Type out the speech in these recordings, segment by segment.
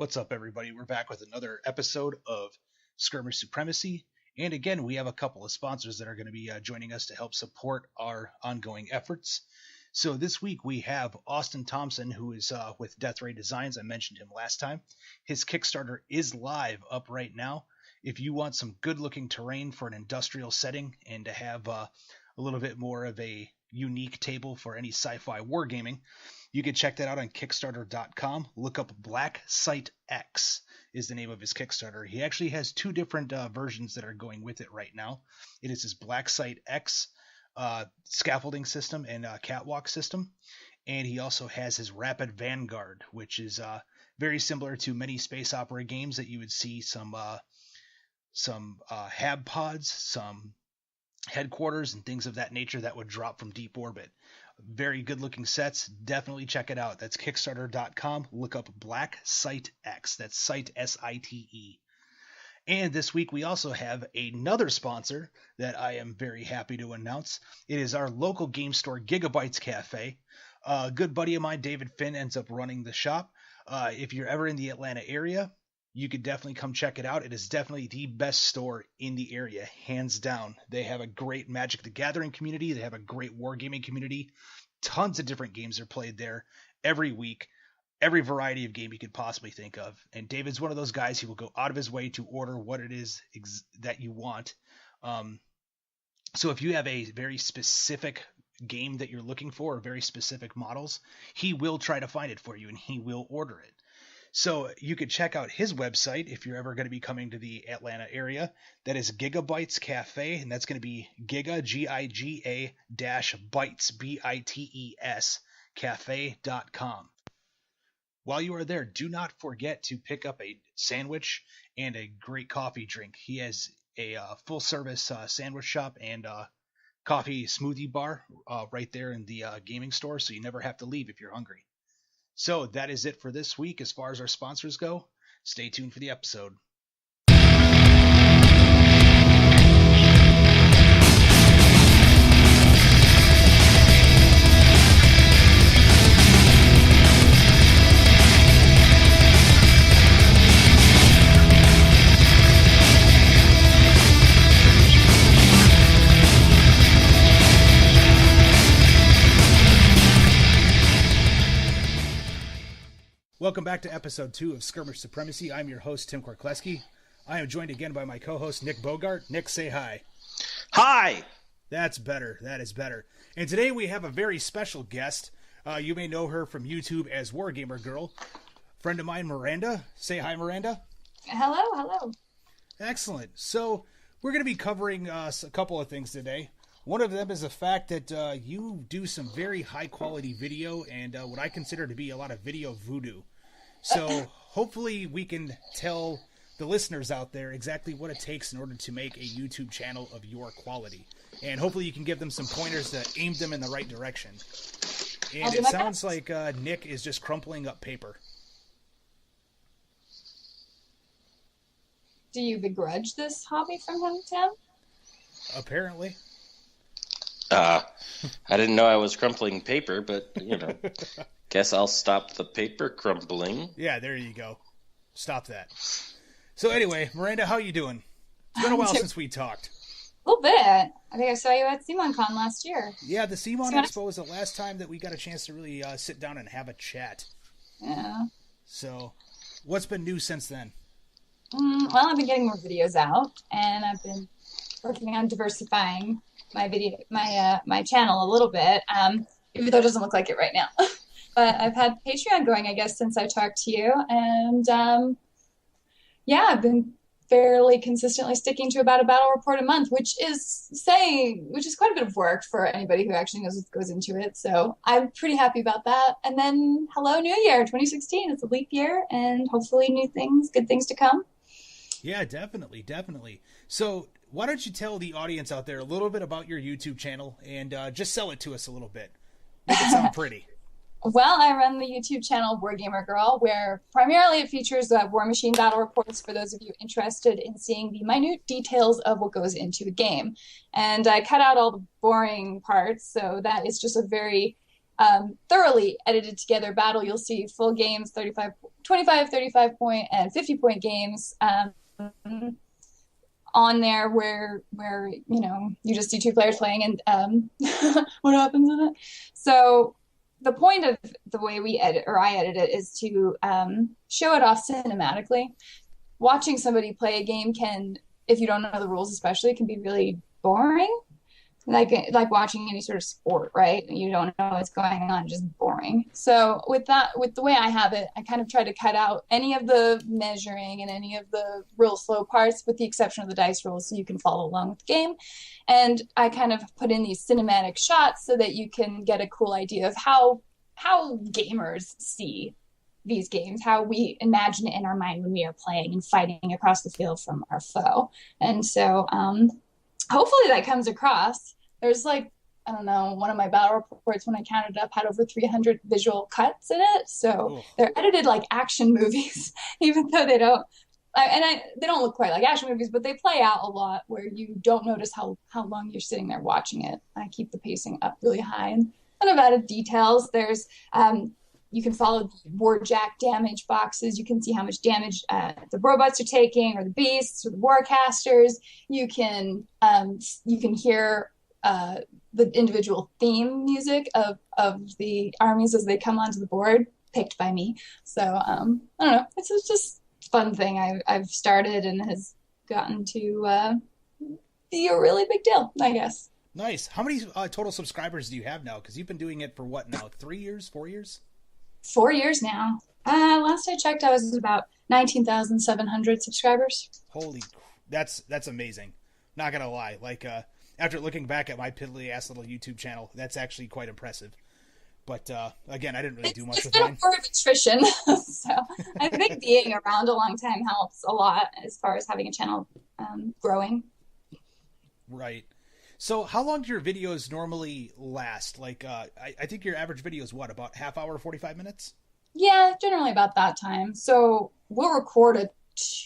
What's up, everybody? We're back with another episode of Skirmish Supremacy. And again, we have a couple of sponsors that are going to be joining us to help support our ongoing efforts. So this week we have Austin Thompson, who is with Death Ray Designs. I mentioned him last time. His Kickstarter is live up right now. If you want some good-looking terrain for an industrial setting and to have a little bit more of a unique table for any sci-fi wargaming, you can check that out on Kickstarter.com. Look up Black Site X is the name of his Kickstarter. He actually has two different versions that are going with it right now. It is his Black Site X scaffolding system and catwalk system. And he also has his Rapid Vanguard, which is very similar to many space opera games that you would see some hab pods, some headquarters, and things of that nature that would drop from deep orbit. Very good looking sets. Definitely check it out. That's Kickstarter.com. Look up Black Site X. That's Site SITE. And this week we also have another sponsor that I am very happy to announce. It is our local game store, Gigabytes Cafe. A good buddy of mine, David Finn, ends up running the shop. If you're ever in the Atlanta area, you could definitely come check it out. It is definitely the best store in the area, hands down. They have a great Magic the Gathering community. They have a great wargaming community. Tons of different games are played there every week. Every variety of game you could possibly think of. And David's one of those guys who will go out of his way to order what it is that you want. So if you have a very specific game that you're looking for, or very specific models, he will try to find it for you and he will order it. So you could check out his website if you're ever going to be coming to the Atlanta area. That is Gigabytes Cafe, and that's going to be Giga, Giga -Bytes, BITES, cafe.com. While you are there, do not forget to pick up a sandwich and a great coffee drink. He has a full-service sandwich shop and coffee smoothie bar right there in the gaming store, so you never have to leave if you're hungry. So that is it for this week as far as our sponsors go. Stay tuned for the episode. Welcome back to episode 2 of Skirmish Supremacy. I'm your host, Tim Korkleski. I am joined again by my co-host, Nick Bogart. Nick, say hi. Hi! That's better. That is better. And today we have a very special guest. You may know her from YouTube as WargamerGirl. Friend of mine, Miranda. Say hi, Miranda. Hello. Excellent. So we're going to be covering a couple of things today. One of them is the fact that you do some very high-quality video and what I consider to be a lot of video voodoo. So hopefully we can tell the listeners out there exactly what it takes in order to make a YouTube channel of your quality. And hopefully you can give them some pointers to aim them in the right direction. And it sounds like Nick is just crumpling up paper. Do you begrudge this hobby from him, Tim? Apparently. I didn't know I was crumpling paper, but, guess I'll stop the paper crumpling. Yeah, there you go. Stop that. So anyway, Miranda, how you doing? It's been a while since we talked. A little bit. I think I saw you at CMONCon last year. Yeah, the CMON Expo was the last time that we got a chance to really sit down and have a chat. Yeah. So, what's been new since then? Well, I've been getting more videos out, and I've been working on diversifying my channel a little bit, even though it doesn't look like it right now. But I've had Patreon going, I guess, since I talked to you, and I've been fairly consistently sticking to about a battle report a month, which is quite a bit of work for anybody who actually knows what goes into it. So I'm pretty happy about that. And then hello, New Year, 2016. It's a leap year, and hopefully good things to come. Yeah, definitely. So why don't you tell the audience out there a little bit about your YouTube channel and just sell it to us a little bit. Make it sound pretty. Well, I run the YouTube channel WargamerGirl, where primarily it features War Machine battle reports for those of you interested in seeing the minute details of what goes into a game. And I cut out all the boring parts, so that is just a very thoroughly edited together battle. You'll see full games, 35 25, 35 point, and 50 point games on there where you just see two players playing and what happens in it. So the point of the way we edit, or I edit it, is to show it off cinematically. Watching somebody play a game can, if you don't know the rules especially, can be really boring. Like watching any sort of sport, right? You don't know what's going on, just boring. So with the way I have it, I kind of try to cut out any of the measuring and any of the real slow parts, with the exception of the dice rolls, so you can follow along with the game. And I kind of put in these cinematic shots so that you can get a cool idea of how gamers see these games, how we imagine it in our mind when we are playing and fighting across the field from our foe. And so hopefully that comes across. There's like, I don't know, one of my battle reports, when I counted up, had over 300 visual cuts in it. So they're edited like action movies, even though they don't, they don't look quite like action movies, but they play out a lot where you don't notice how long you're sitting there watching it. I keep the pacing up really high, and kind of added details. There's, you can follow the warjack damage boxes. You can see how much damage the robots are taking, or the beasts, or the warcasters. You can hear the individual theme music of the armies as they come onto the board, picked by me. So I don't know. It's just a fun thing I've started and has gotten to be a really big deal, I guess. Nice. How many total subscribers do you have now? Because you've been doing it for what now? 3 years? 4 years? 4 years now. Last I checked, I was about 19,700 subscribers. Holy, that's amazing. Not gonna lie, like after looking back at my piddly ass little YouTube channel, that's actually quite impressive. But again, I didn't really do much with mine. It's been a of attrition, so I think being around a long time helps a lot as far as having a channel growing. Right. So how long do your videos normally last? Like, I think your average video is what, about half hour, 45 minutes? Yeah, generally about that time. So we'll record a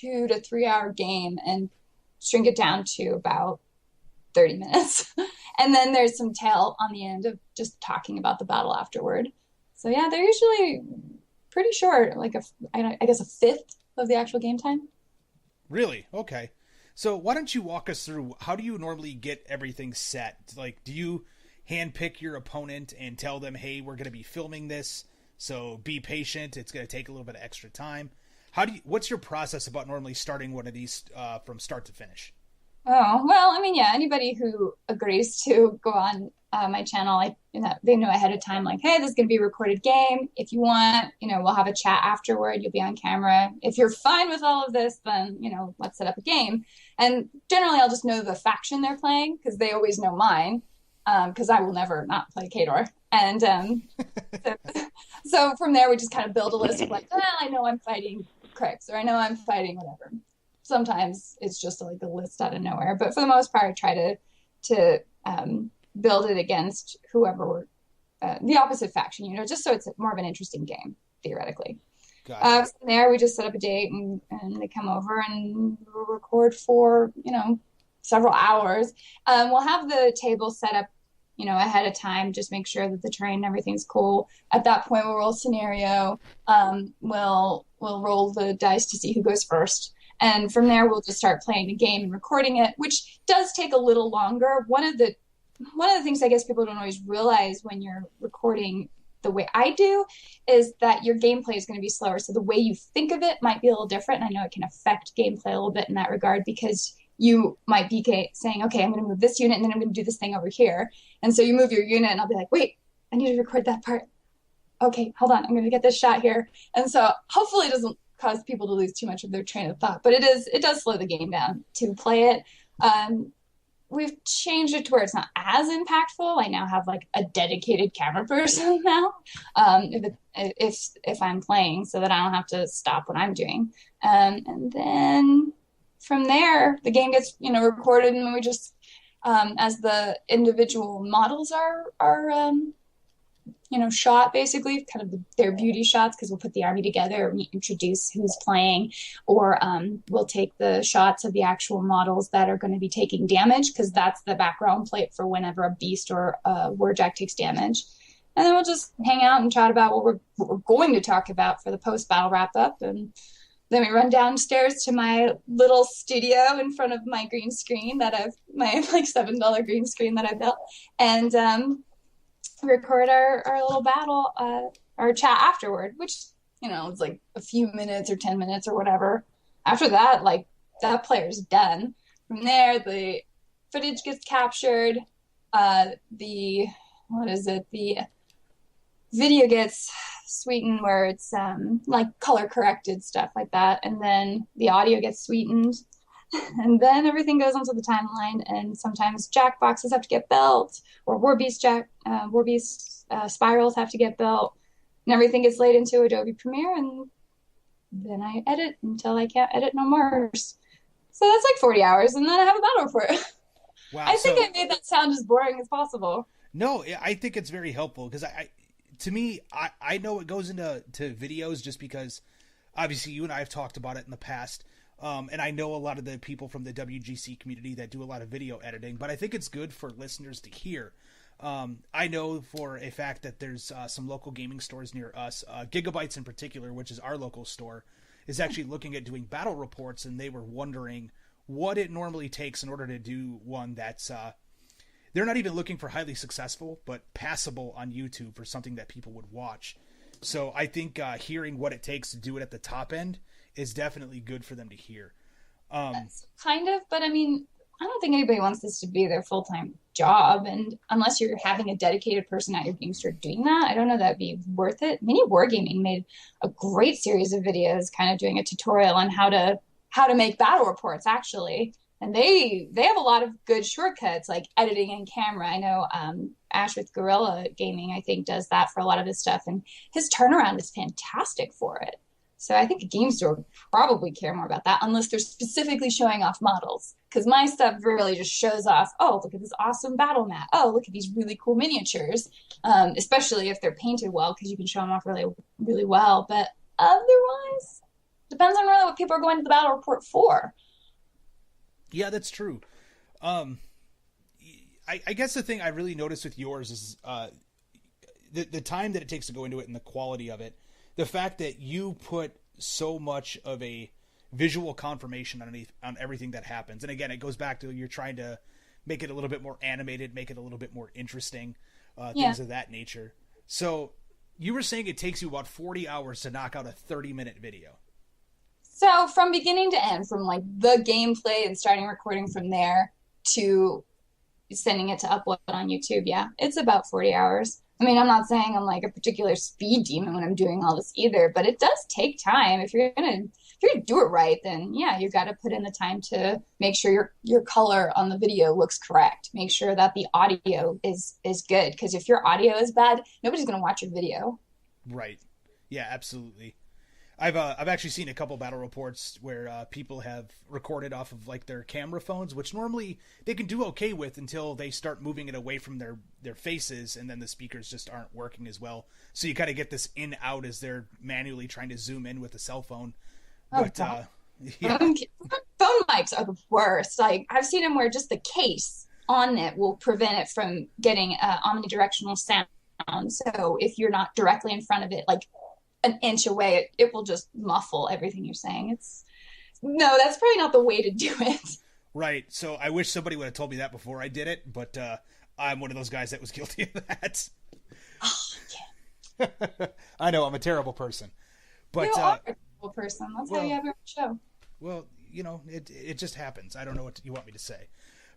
2 to 3 hour game and shrink it down to about 30 minutes. And then there's some tail on the end of just talking about the battle afterward. So yeah, they're usually pretty short, like I guess a fifth of the actual game time. Really? Okay. So why don't you walk us through, how do you normally get everything set? Like, do you handpick your opponent and tell them, hey, we're going to be filming this, so be patient, it's going to take a little bit of extra time? What's your process about normally starting one of these from start to finish? Oh, well, I mean, yeah, anybody who agrees to go on my channel, they know ahead of time, like, hey, this is going to be a recorded game. If you want, we'll have a chat afterward. You'll be on camera. If you're fine with all of this, then, let's set up a game. And generally, I'll just know the faction they're playing, because they always know mine, because I will never not play Khador. And so from there, we just kind of build a list of like, well, I know I'm fighting Crix, or I know I'm fighting whatever. Sometimes it's just like a list out of nowhere, but for the most part, I try to build it against whoever the opposite faction, just so it's more of an interesting game theoretically. Gotcha. From there, we just set up a date and they come over and we'll record for several hours. We'll have the table set up ahead of time, just make sure that the terrain and everything's cool. At that point, we'll roll scenario. We'll roll the dice to see who goes first. And from there, we'll just start playing the game and recording it, which does take a little longer. One of the things I guess people don't always realize when you're recording the way I do is that your gameplay is going to be slower. So the way you think of it might be a little different. And I know it can affect gameplay a little bit in that regard, because you might be saying, okay, I'm going to move this unit and then I'm going to do this thing over here. And so you move your unit and I'll be like, wait, I need to record that part. Okay, hold on, I'm going to get this shot here. And so hopefully it doesn't cause people to lose too much of their train of thought, but it does slow the game down to play it. We've changed it to where it's not as impactful. I now have like a dedicated camera person now, if I'm playing, so that I don't have to stop what I'm doing. And then from there, the game gets recorded, and we just as the individual models are shot, basically, kind of their beauty shots, because we'll put the army together, we introduce who's playing, or we'll take the shots of the actual models that are going to be taking damage, because that's the background plate for whenever a beast or a warjack takes damage. and then we'll just hang out and chat about what we're going to talk about for the post-battle wrap-up. And then we run downstairs to my little studio in front of my green screen my like $7 green screen that I built, and record our little battle, our chat afterward, which, it's like a few minutes or 10 minutes or whatever. After that, like, that player's done. From there, the footage gets captured. The video gets sweetened where it's like color corrected stuff like that, and then the audio gets sweetened, and then everything goes onto the timeline. And sometimes jackboxes have to get built, or Warbeast spirals have to get built, and everything gets laid into Adobe Premiere, and then I edit until I can't edit no more. So that's like 40 hours, and then I have a battle report. Wow, I think I made that sound as boring as possible. No, I think it's very helpful, because to me, I know it goes into videos just because obviously you and I have talked about it in the past, and I know a lot of the people from the WGC community that do a lot of video editing, but I think it's good for listeners to hear. I know for a fact that there's some local gaming stores near us, Gigabytes in particular, which is our local store, is actually looking at doing battle reports, and they were wondering what it normally takes in order to do one that's they're not even looking for highly successful, but passable on YouTube for something that people would watch. So I think hearing what it takes to do it at the top end is definitely good for them to hear. Kind of, but I mean, I don't think anybody wants this to be their full-time job, and unless you're having a dedicated person at your game store doing that, I don't know that'd be worth it. Mini Wargaming made a great series of videos kind of doing a tutorial on how to make battle reports, actually. And they have a lot of good shortcuts, like editing in camera. I know Ash with Gorilla Gaming, I think, does that for a lot of his stuff, and his turnaround is fantastic for it. So I think a game store would probably care more about that, unless they're specifically showing off models. Because my stuff really just shows off, oh, look at this awesome battle mat. Oh, look at these really cool miniatures, especially if they're painted well, because you can show them off really, really well. But otherwise, depends on really what people are going to the battle report for. Yeah, that's true. I guess the thing I really noticed with yours is the time that it takes to go into it and the quality of it. The fact that you put so much of a visual confirmation on everything that happens. And again, it goes back to you're trying to make it a little bit more animated, make it a little bit more interesting, things of that nature. So you were saying it takes you about 40 hours to knock out a 30-minute video. So from beginning to end, from like the gameplay and starting recording from there to sending it to upload on YouTube, yeah, it's about 40 hours. I mean, I'm not saying I'm like a particular speed demon when I'm doing all this either, but it does take time. If you're gonna do it right, then yeah, you've got to put in the time to make sure your color on the video looks correct. Make sure that the audio is good, because if your audio is bad, nobody's gonna watch your video. Right. Yeah, absolutely. I've actually seen a couple battle reports where people have recorded off of like their camera phones, which normally they can do okay with until they start moving it away from their faces, and then the speakers just aren't working as well. So you kind of get this in out as they're manually trying to zoom in with a cell phone. But yeah. Phone mics are the worst. Like, I've seen them where just the case on it will prevent it from getting omnidirectional sound. So if you're not directly in front of it, like an inch away, it will just muffle everything you're saying. That's probably not the way to do it. Right. So I wish somebody would have told me that before I did it, but I'm one of those guys that was guilty of that. Oh, yeah. I know, I'm a terrible person. But you are a terrible person. That's how you have your show. Well, it just happens. I don't know what you want me to say.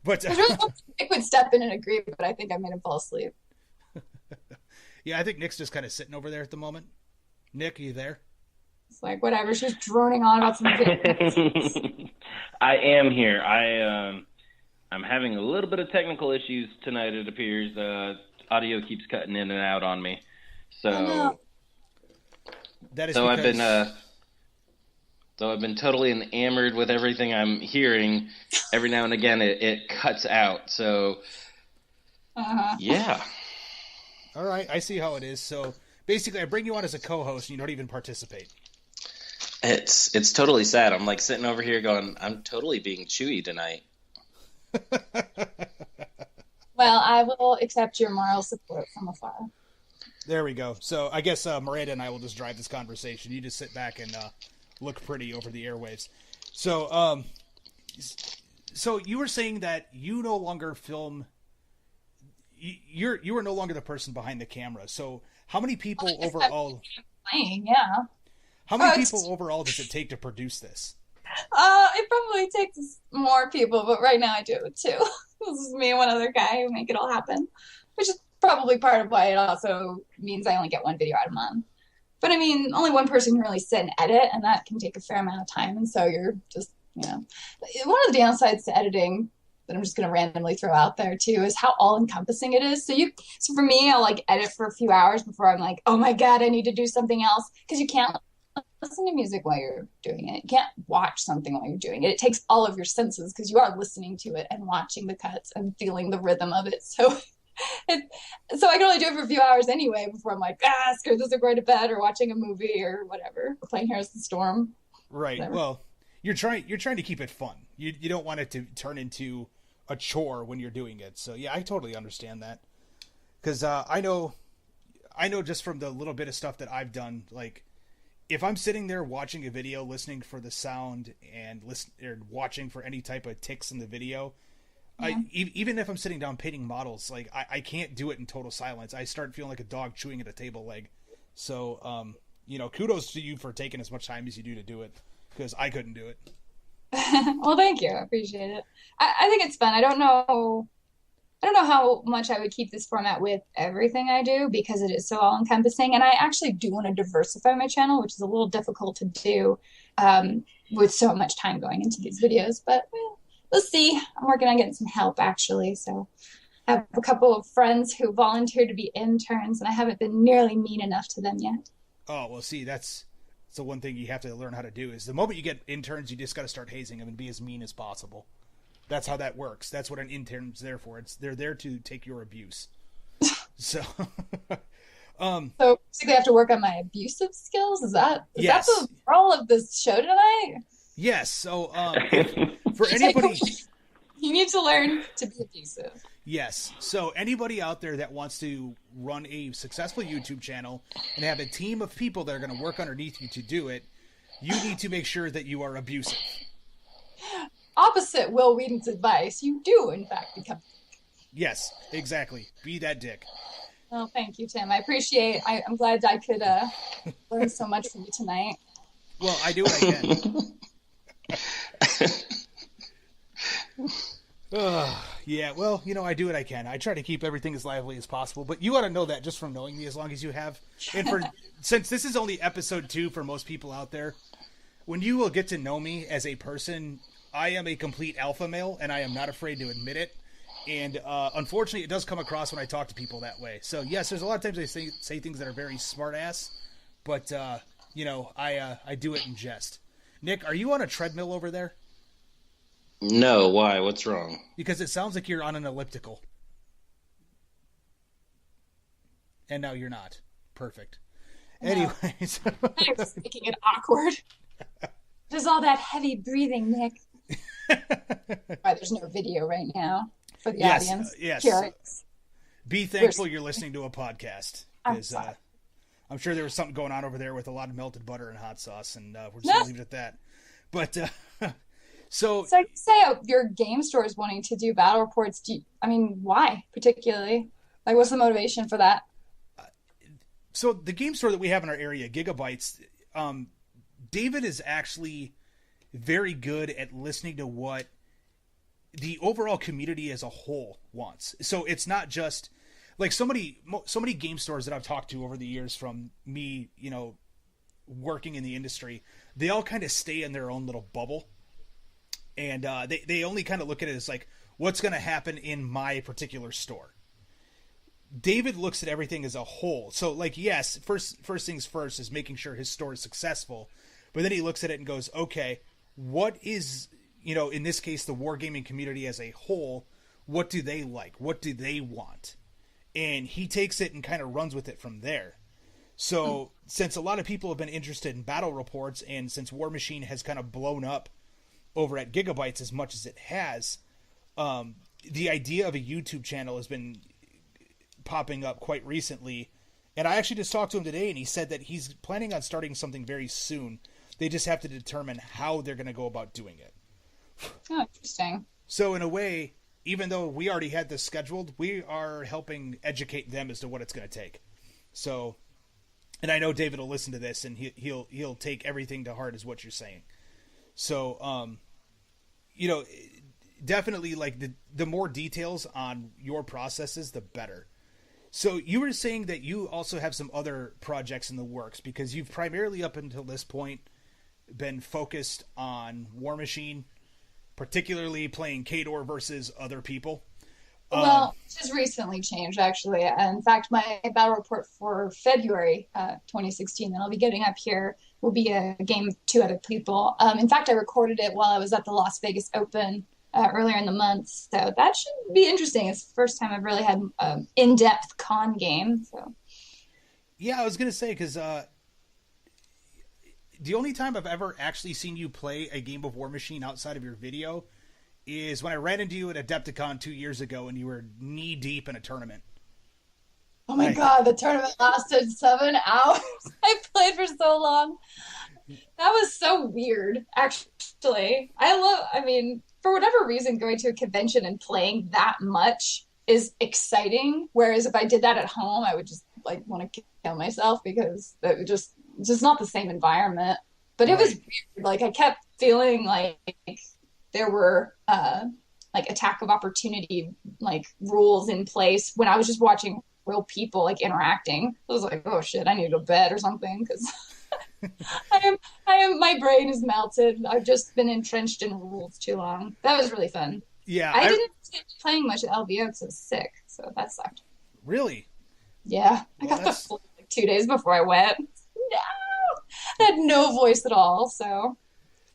But I really hope Nick would step in and agree, but I think I made him fall asleep. Yeah, I think Nick's just kind of sitting over there at the moment. Nick, are you there? It's like, whatever, she's droning on about some things. I am here. I'm having a little bit of technical issues tonight, it appears. Audio keeps cutting in and out on me. So that is so because... I've been totally enamored with everything I'm hearing. Every now and again it cuts out. So yeah. All right, I see how it is. So basically, I bring you on as a co-host, and you don't even participate. It's totally sad. I'm like sitting over here going, I'm totally being chewy tonight. Well, I will accept your moral support from afar. There we go. So I guess Miranda and I will just drive this conversation. You just sit back and look pretty over the airwaves. So, so you were saying that you no longer film. You are no longer the person behind the camera. So how many people overall? Playing, yeah. How many people overall does it take to produce this? It probably takes more people, but right now I do it too. This is me and one other guy who make it all happen, which is probably part of why it also means I only get one video out a month. But I mean, only one person can really sit and edit, and that can take a fair amount of time. And so you're just, one of the downsides to editing that I'm just going to randomly throw out there too is how all-encompassing it is. So for me, I'll like edit for a few hours before I'm like, oh my God, I need to do something else, because you can't listen to music while you're doing it. You can't watch something while you're doing it. It takes all of your senses, because you are listening to it and watching the cuts and feeling the rhythm of it. So so I can only do it for a few hours anyway before I'm like, screw this, or going to bed, or watching a movie, or whatever, or playing Heroes of the Storm. Right. Whatever. Well, you're trying to keep it fun. You don't want it to turn into a chore when you're doing it. So yeah, I totally understand that. Because I know just from the little bit of stuff that I've done, like if I'm sitting there watching a video, listening for the sound and watching for any type of ticks in the video, even if I'm sitting down painting models, like I can't do it in total silence. I start feeling like a dog chewing at a table leg. So, kudos to you for taking as much time as you do to do it, because I couldn't do it. Well, thank you. I appreciate it. I think it's fun. I don't know how much I would keep this format with everything I do, because it is so all-encompassing. And I actually do want to diversify my channel, which is a little difficult to do with so much time going into these videos. But we'll see. I'm working on getting some help, actually. So I have a couple of friends who volunteered to be interns, and I haven't been nearly mean enough to them yet. Oh, well, see, that's the one thing you have to learn how to do is the moment you get interns, you just got to start hazing them and be as mean as possible. That's how that works. That's what an intern's there for. They're there to take your abuse. So, so basically, I have to work on my abusive skills. Is that the role of this show tonight? Yes. So, for anybody, you need to learn to be abusive. Yes. So anybody out there that wants to run a successful YouTube channel and have a team of people that are going to work underneath you to do it, you need to make sure that you are abusive. Opposite Will Whedon's advice, you do, in fact, become. Yes, exactly. Be that dick. Well, thank you, Tim. I appreciate. I'm glad I could learn so much from you tonight. Well, I do what I can. Yeah, well, I do what I can. I try to keep everything as lively as possible, but you ought to know that just from knowing me as long as you have. And since this is only episode 2 for most people out there, when you will get to know me as a person, I am a complete alpha male, and I am not afraid to admit it. And unfortunately, it does come across when I talk to people that way. So yes, there's a lot of times I say things that are very smart ass, but I do it in jest. Nick, are you on a treadmill over there? No, why? What's wrong? Because it sounds like you're on an elliptical. And now you're not. Perfect. No. Anyways. I'm just making it awkward. There's all that heavy breathing, Nick. Why there's no video right now for the audience. Yes. Curious. Be thankful you're listening to a podcast. I'm sure there was something going on over there with a lot of melted butter and hot sauce, and we're just going to leave it at that. But... So you say your game store is wanting to do battle reports. Why particularly? Like, what's the motivation for that? So the game store that we have in our area, Gigabytes, David is actually very good at listening to what the overall community as a whole wants. So it's not just like so many game stores that I've talked to over the years from me, working in the industry, they all kind of stay in their own little bubble. And they only kind of look at it as like, what's going to happen in my particular store. David looks at everything as a whole. So, like, yes, first things first is making sure his store is successful. But then he looks at it and goes, okay, what is, in this case, the wargaming community as a whole, what do they like? What do they want? And he takes it and kind of runs with it from there. So, since a lot of people have been interested in battle reports, and since War Machine has kind of blown up over at Gigabytes as much as it has, the idea of a YouTube channel has been popping up quite recently, And I actually just talked to him today, and he said that he's planning on starting something very soon. They just have to determine how they're going to go about doing it. Oh, interesting. So in a way, even though we already had this scheduled, we are helping educate them as to what it's going to take. So, and I know David will listen to this, and he'll take everything to heart, is what you're saying. So, you know, definitely like the more details on your processes, the better. So you were saying that you also have some other projects in the works, because you've primarily up until this point been focused on War Machine, particularly playing Khador versus other people. Well, it has recently changed, actually. In fact, my battle report for February 2016 that I'll be getting up here will be a game of 2 other people. In fact, I recorded it while I was at the Las Vegas Open earlier in the month, so that should be interesting. It's the first time I've really had an in-depth con game. So, yeah, I was gonna say, because the only time I've ever actually seen you play a game of War Machine outside of your video is when I ran into you at Adepticon 2 years ago, and you were knee deep in a tournament. Oh my God, the tournament lasted 7 hours. I played for so long. That was so weird, actually. I mean, for whatever reason, going to a convention and playing that much is exciting. Whereas if I did that at home, I would just like want to kill myself, because it would just not the same environment. But it was weird. Like, I kept feeling like there were like attack of opportunity like rules in place when I was just watching real people like interacting. I was like, oh shit, I need to go to bed or something, because I am my brain is melted. I've just been entrenched in rules too long. That was really fun. Yeah, I didn't end up playing much at LVO because I was sick, so that sucked. Really? Yeah, I got the flu like 2 days before I went. No, I had no voice at all. So,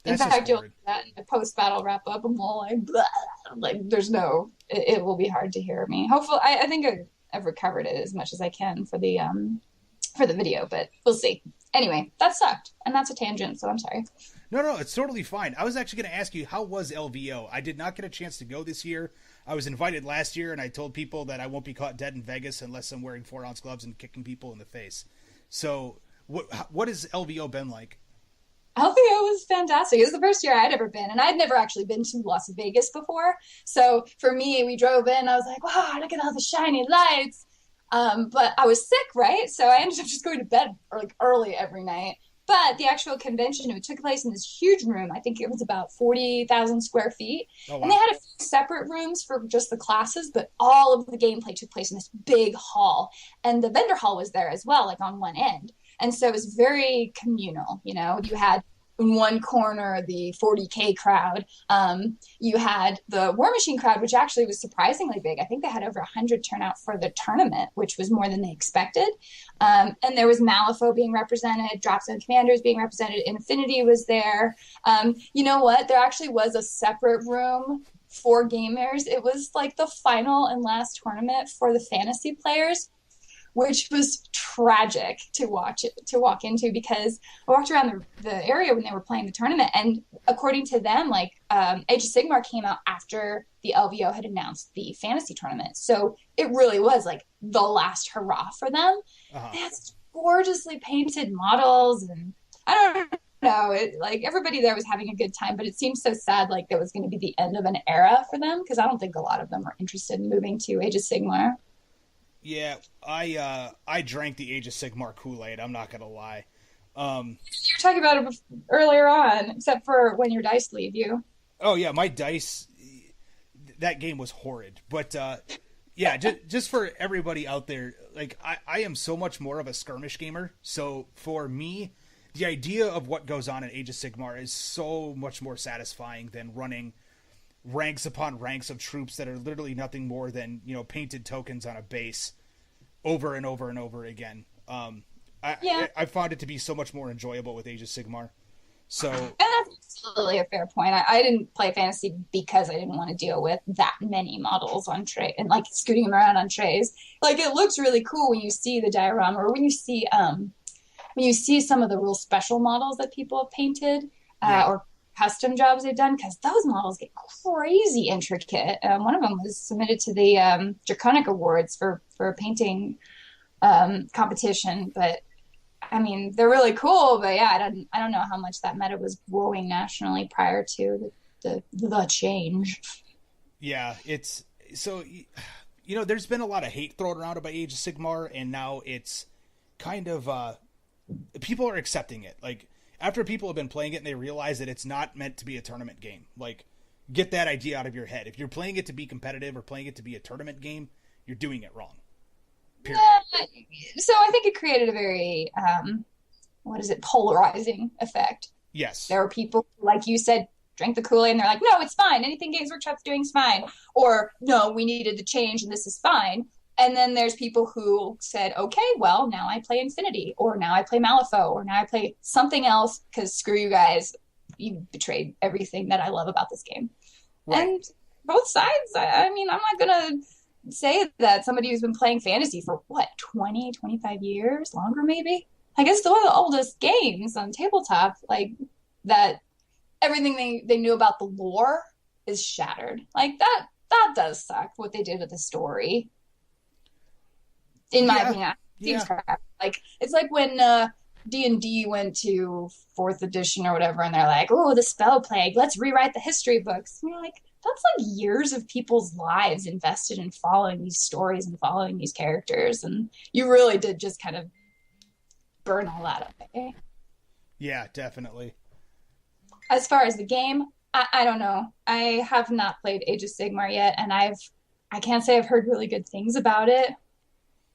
in fact, you'll see that in the post-battle wrap-up. I'm all like, blah, like there's no. It will be hard to hear me. Hopefully, I think I've recovered it as much as I can for the video, but we'll see. Anyway, that sucked, and that's a tangent, so I'm sorry. No, it's totally fine. I was actually going to ask you, how was LVO? I did not get a chance to go this year. I was invited last year, and I told people that I won't be caught dead in Vegas unless I'm wearing 4-ounce gloves and kicking people in the face. So, what has LVO been like? LVO was fantastic. It was the first year I'd ever been, and I'd never actually been to Las Vegas before. So for me, we drove in, I was like, wow, look at all the shiny lights. But I was sick, right? So I ended up just going to bed like early every night. But the actual convention, it took place in this huge room. I think it was about 40,000 square feet. Oh, wow. And they had a few separate rooms for just the classes, but all of the gameplay took place in this big hall. And the vendor hall was there as well, like on one end. And so it was very communal. You know, you had in one corner the 40K crowd. You had the War Machine crowd, which actually was surprisingly big. I think they had over 100 turnout for the tournament, which was more than they expected. And there was Malifaux being represented, Drop Zone Commanders being represented, Infinity was there. You know what? There actually was a separate room for gamers. It was like the final and last tournament for the fantasy players, which was tragic to walk into, because I walked around the area when they were playing the tournament, and according to them, like Age of Sigmar came out after the LVO had announced the fantasy tournament, so it really was like the last hurrah for them. They had gorgeously painted models, and I don't know, like everybody there was having a good time, but it seemed so sad, like that was going to be the end of an era for them, because I don't think a lot of them were interested in moving to Age of Sigmar. Yeah, I drank the Age of Sigmar Kool-Aid, I'm not gonna lie. You were talking about it earlier on, except for when your dice leave you. Oh yeah, my dice, that game was horrid. But yeah, just for everybody out there, like I am so much more of a skirmish gamer, so for me, the idea of what goes on in Age of Sigmar is so much more satisfying than running ranks upon ranks of troops that are literally nothing more than, you know, painted tokens on a base over and over and over again. I found it to be so much more enjoyable with Age of Sigmar. So and that's absolutely a fair point. I didn't play fantasy because I didn't want to deal with that many models on tray and like scooting them around on trays. Like, it looks really cool when you see the diorama, or when you see some of the real special models that people have painted, or custom jobs they've done, because those models get crazy intricate. One of them was submitted to the Draconic Awards for painting competition, but I mean, they're really cool, but yeah, I don't know how much that meta was growing nationally prior to the change. Yeah, it's so, there's been a lot of hate thrown around about Age of Sigmar, and now it's kind of people are accepting it. Like, after people have been playing it and they realize that it's not meant to be a tournament game, like, get that idea out of your head. If you're playing it to be competitive or playing it to be a tournament game, you're doing it wrong. Period. So I think it created a very polarizing effect. Yes. There are people, like you said, drank the Kool-Aid and they're like, no, it's fine. Anything Games Workshop's doing is fine. Or, no, we needed to change and this is fine. And then there's people who said, okay, well, now I play Infinity, or now I play Malifaux, or now I play something else because screw you guys. You betrayed everything that I love about this game. Right. And both sides, I mean, I'm not going to say that somebody who's been playing fantasy for, 20, 25 years? Longer, maybe? I guess one of the oldest games on tabletop, like, that everything they knew about the lore is shattered. Like, that does suck, what they did with the story. In my opinion, seems crap. Like, it's like when D&D went to 4th edition or whatever, and they're like, oh, the spell plague, let's rewrite the history books. And you're like, that's like years of people's lives invested in following these stories and following these characters, and you really did just kind of burn all that away. Yeah, definitely. As far as the game, I don't know. I have not played Age of Sigmar yet, and I can't say I've heard really good things about it.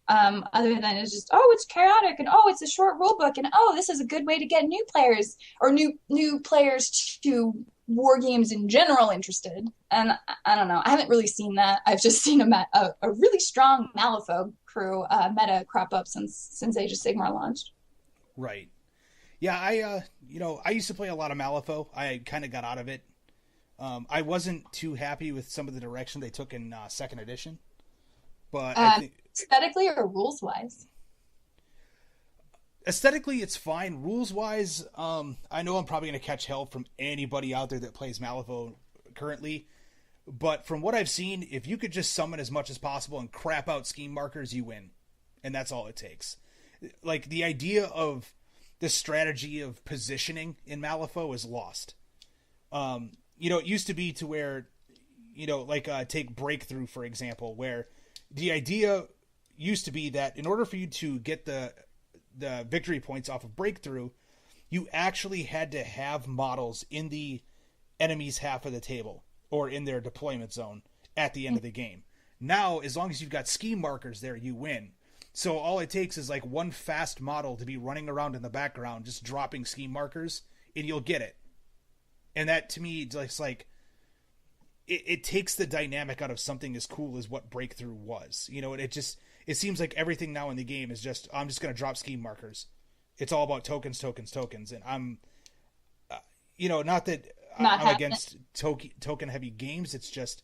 Other than it's just, it's chaotic, and it's a short rule book, and this is a good way to get new players or new players to war games in general interested. And I don't know, I haven't really seen that. I've just seen a really strong Malifaux crew meta crop up since Age of Sigmar launched. Right. Yeah, I used to play a lot of Malifaux. I kind of got out of it. I wasn't too happy with some of the direction they took in 2nd edition. But I think aesthetically or rules wise? Aesthetically, it's fine. Rules wise, I know I'm probably going to catch hell from anybody out there that plays Malifaux currently. But from what I've seen, if you could just summon as much as possible and crap out scheme markers, you win. And that's all it takes. Like, the idea of the strategy of positioning in Malifaux is lost. It used to be to where, take Breakthrough, for example, where the idea used to be that in order for you to get the victory points off of Breakthrough, you actually had to have models in the enemy's half of the table or in their deployment zone at the end of the game. Now, as long as you've got scheme markers there, you win. So all it takes is like one fast model to be running around in the background, just dropping scheme markers, and you'll get it. And that, to me, it's like, it takes the dynamic out of something as cool as what Breakthrough was. It seems like everything now in the game is just, I'm just going to drop scheme markers. It's all about tokens. And I'm, not that I'm against token heavy games. It's just,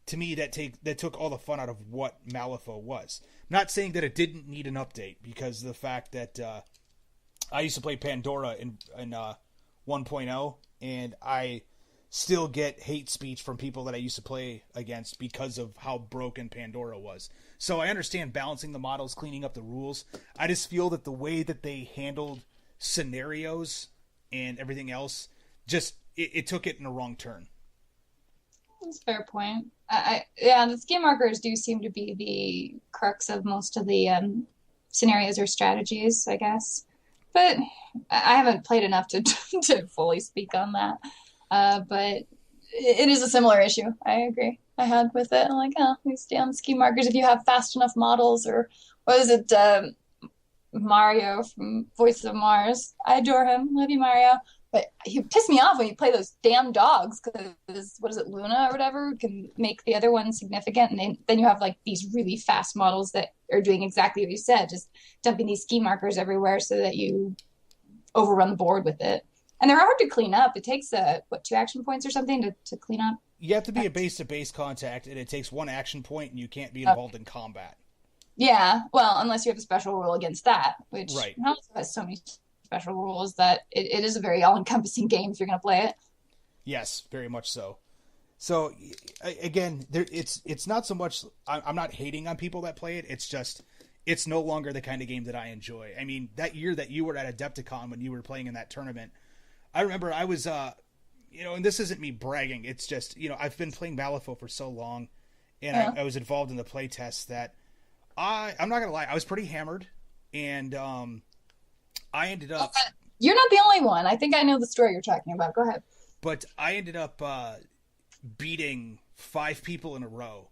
to me, that took all the fun out of what Malifaux was. Not saying that it didn't need an update, because of the fact that I used to play Pandora in 1.0, and I still get hate speech from people that I used to play against because of how broken Pandora was. So I understand balancing the models, cleaning up the rules. I just feel that the way that they handled scenarios and everything else, just it took it in a wrong turn. That's a fair point. The scheme markers do seem to be the crux of most of the scenarios or strategies, I guess. But I haven't played enough to fully speak on that. But it is a similar issue. I agree. I had with it. I'm like, these damn scheme markers. If you have fast enough models, or what is it, Mario from Voice of Mars? I adore him. Love you, Mario. But he pissed me off when you play those damn dogs, because, what is it, Luna or whatever, can make the other one significant. And then you have like these really fast models that are doing exactly what you said, just dumping these scheme markers everywhere so that you overrun the board with it. And they're hard to clean up. It takes, 2 action points or something to clean up? You have to be a base-to-base contact, and it takes 1 action point, and you can't be involved in combat. Yeah, well, unless you have a special rule against that, which right. has so many special rules that it is a very all-encompassing game if you're going to play it. Yes, very much so. So, again, it's not so much... I'm not hating on people that play it. It's just, it's no longer the kind of game that I enjoy. I mean, that year that you were at Adepticon when you were playing in that tournament, I remember I was, and this isn't me bragging. It's just, I've been playing Malifaux for so long, and I was involved in the play tests that I'm not going to lie, I was pretty hammered, and I ended up... You're not the only one. I think I know the story you're talking about. Go ahead. But I ended up beating 5 people in a row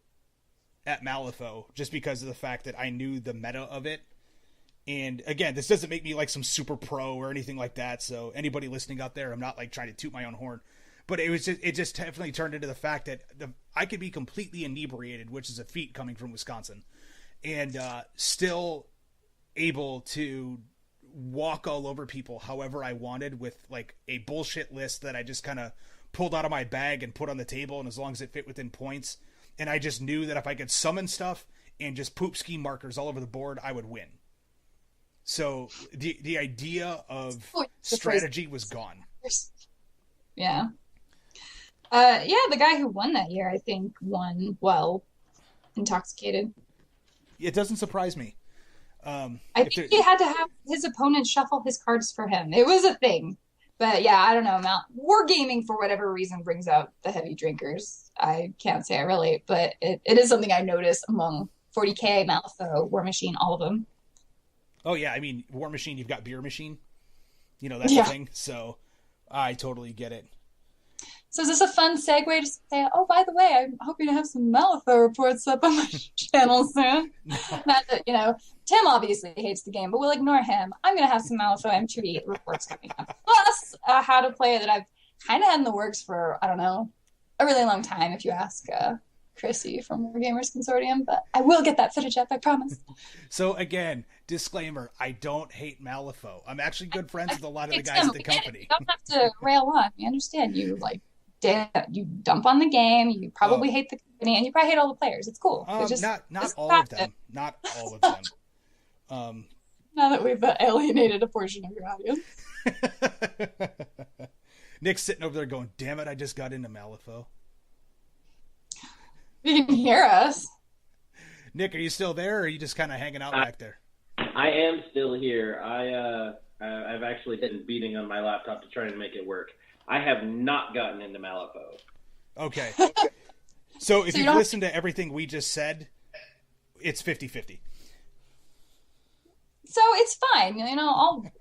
at Malifaux just because of the fact that I knew the meta of it. And again, this doesn't make me like some super pro or anything like that. So anybody listening out there, I'm not like trying to toot my own horn, but it just definitely turned into the fact that I could be completely inebriated, which is a feat coming from Wisconsin, and still able to walk all over people however I wanted with like a bullshit list that I just kind of pulled out of my bag and put on the table, and as long as it fit within points, and I just knew that if I could summon stuff and just poop scheme markers all over the board, I would win. So the idea of strategy was gone. Yeah. The guy who won that year, I think, won well intoxicated. It doesn't surprise me. I think he had to have his opponent shuffle his cards for him. It was a thing. But yeah, I don't know. Wargaming, for whatever reason, brings out the heavy drinkers. I can't say I relate, but it is something I notice among 40K, Malifaux, War Machine, all of them. Oh, yeah. I mean, War Machine, you've got Beer Machine. That's the thing. So I totally get it. So is this a fun segue to say, oh, by the way, I'm hoping to have some Malifaux reports up on my channel soon. Not that, Tim obviously hates the game, but we'll ignore him. I'm going to have some Malifaux M2E reports coming up. Plus, how to play that I've kind of had in the works for, I don't know, a really long time, if you ask Chrissy from Wargamers Consortium, but I will get that footage up, I promise. So again, disclaimer, I don't hate Malifaux. I'm actually good friends with a lot of the guys at the company. You don't have to rail on. We understand you you dump on the game, you probably hate the company, and you probably hate all the players. It's cool. Not all of them. Not all of them. Now that we've alienated a portion of your audience. Nick's sitting over there going, damn it, I just got into Malifaux. You can hear us. Nick, are you still there, or are you just kind of hanging out back there? I am still here. I've actually been beating on my laptop to try and make it work. I have not gotten into Malifaux. Okay. So if you've listened to everything we just said, it's 50-50. So it's fine.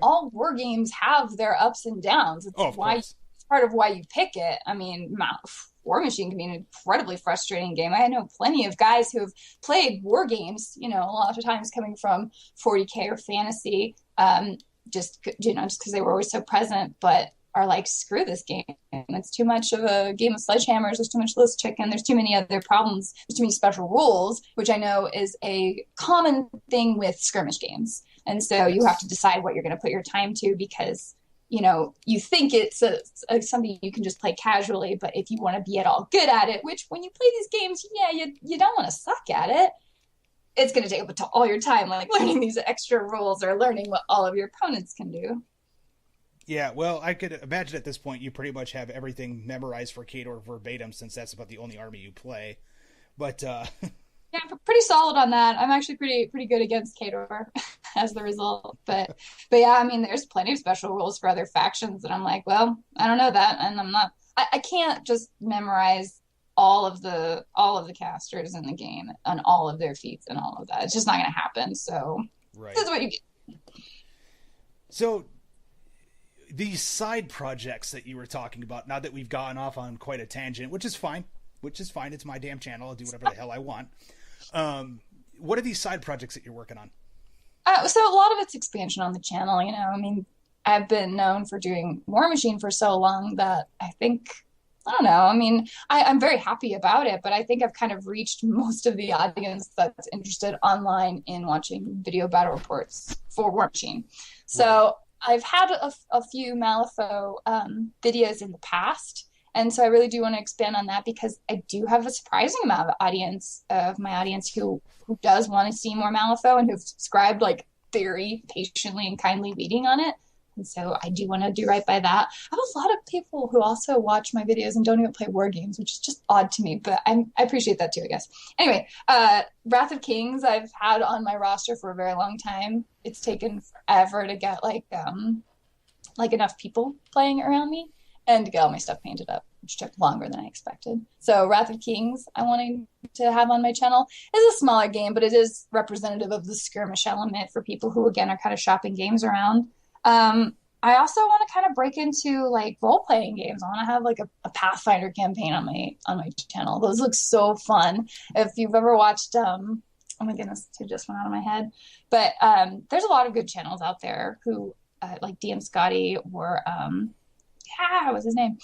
All war games have their ups and downs. It's part of why you pick it. I mean, War Machine can be an incredibly frustrating game. I know plenty of guys who have played war games, a lot of times coming from 40K or fantasy, just because they were always so present, but are like, screw this game. It's too much of a game of sledgehammers. There's too much list chicken. There's too many other problems. There's too many special rules, which I know is a common thing with skirmish games. And so you have to decide what you're going to put your time to, because you think it's something you can just play casually, but if you want to be at all good at it, which when you play these games, you don't want to suck at it, it's going to take up all your time, like learning these extra rules or learning what all of your opponents can do. Yeah, well, I could imagine at this point you pretty much have everything memorized for Khador verbatim, since that's about the only army you play. But yeah, I'm pretty solid on that. I'm actually pretty good against Khador as the result. But yeah, I mean, there's plenty of special rules for other factions, and I'm like, well, I don't know that, and I can't just memorize all of the casters in the game and all of their feats and all of that. It's just not going to happen. So That's what you get. So these side projects that you were talking about, now that we've gotten off on quite a tangent, which is fine. It's my damn channel. I'll do whatever the hell I want. What are these side projects that you're working on? So a lot of it's expansion on the channel. I mean, I've been known for doing War Machine for so long that I think, I don't know. I mean, I'm very happy about it, but I think I've kind of reached most of the audience that's interested online in watching video battle reports for War Machine. So I've had a few Malifaux videos in the past, and so I really do want to expand on that, because I do have a surprising amount of my audience who does want to see more Malifaux and who've subscribed like very patiently and kindly waiting on it. And so I do want to do right by that. I have a lot of people who also watch my videos and don't even play war games, which is just odd to me, but I appreciate that too, I guess. Anyway, Wrath of Kings I've had on my roster for a very long time. It's taken forever to get like enough people playing around me and to get all my stuff painted up, which took longer than I expected. So Wrath of Kings I wanted to have on my channel. Is a smaller game, but it is representative of the skirmish element for people who, again, are kind of shopping games around. I also want to kind of break into like role-playing games. I want to have like a Pathfinder campaign on my channel. Those look so fun. If you've ever watched, oh my goodness, it just went out of my head. But there's a lot of good channels out there who like DM Scotty or what's his name?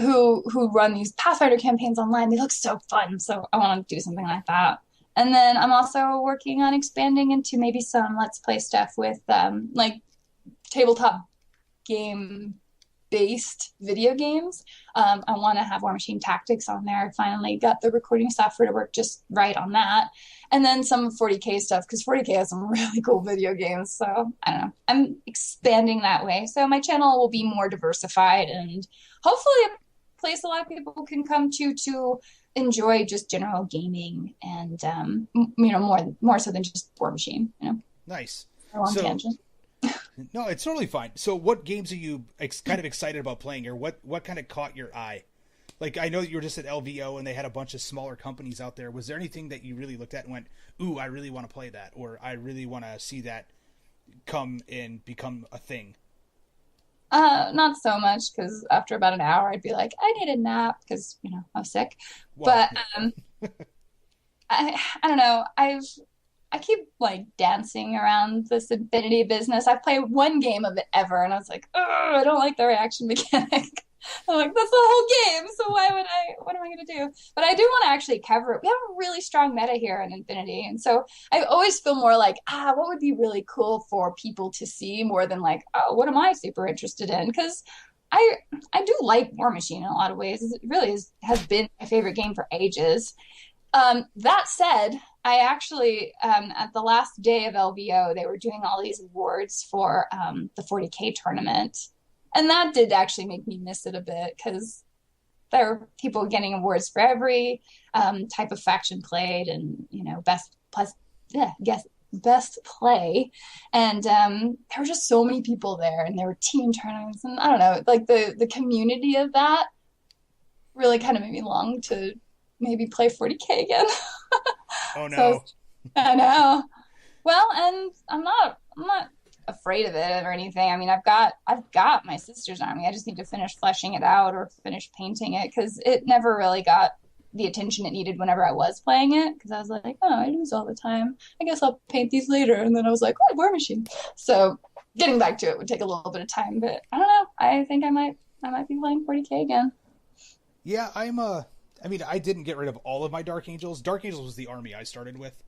Who run these Pathfinder campaigns online. They look so fun. So I want to do something like that. And then I'm also working on expanding into maybe some Let's Play stuff with like tabletop game based video games. I want to have War Machine Tactics on there. I finally got the recording software to work just right on that. And then some 40K stuff, because 40K has some really cool video games. So I don't know. I'm expanding that way. So my channel will be more diversified and hopefully a place a lot of people can come to enjoy just general gaming and more so than just War Machine. Nice. A long tangent. No, it's totally fine. So what games are you kind of excited about playing, or what kind of caught your eye? Like, I know that you were just at LVO and they had a bunch of smaller companies out there. Was there anything that you really looked at and went, ooh, I really want to play that, or I really want to see that come and become a thing? Not so much, because after about an hour I'd be like, I need a nap because I was sick. Well, but I don't know. I keep like dancing around this Infinity business. I've played one game of it ever, and I was like, oh, I don't like the reaction mechanic. I'm like, that's the whole game, so what am I going to do? But I do want to actually cover it. We have a really strong meta here in Infinity, and so I always feel more like, what would be really cool for people to see more than like, oh, what am I super interested in? Because I do like War Machine in a lot of ways. It really has been my favorite game for ages. That said, I actually, at the last day of LVO, they were doing all these awards for the 40K tournament. And that did actually make me miss it a bit, because there were people getting awards for every type of faction played and, best play. And there were just so many people there, and there were team tournaments. And I don't know, like the community of that really kind of made me long to maybe play 40K again. Oh no. So, I know. Well, and I'm not afraid of it or anything. I mean, I've got my sister's army. I just need to finish fleshing it out or finish painting it, because it never really got the attention it needed whenever I was playing it, because I was like, oh, I lose all the time. I guess I'll paint these later. And then I was like, oh, War Machine. So getting back to it would take a little bit of time, but I don't know. I think I might be playing 40K again. Yeah, I didn't get rid of all of my Dark Angels. Dark Angels was the army I started with.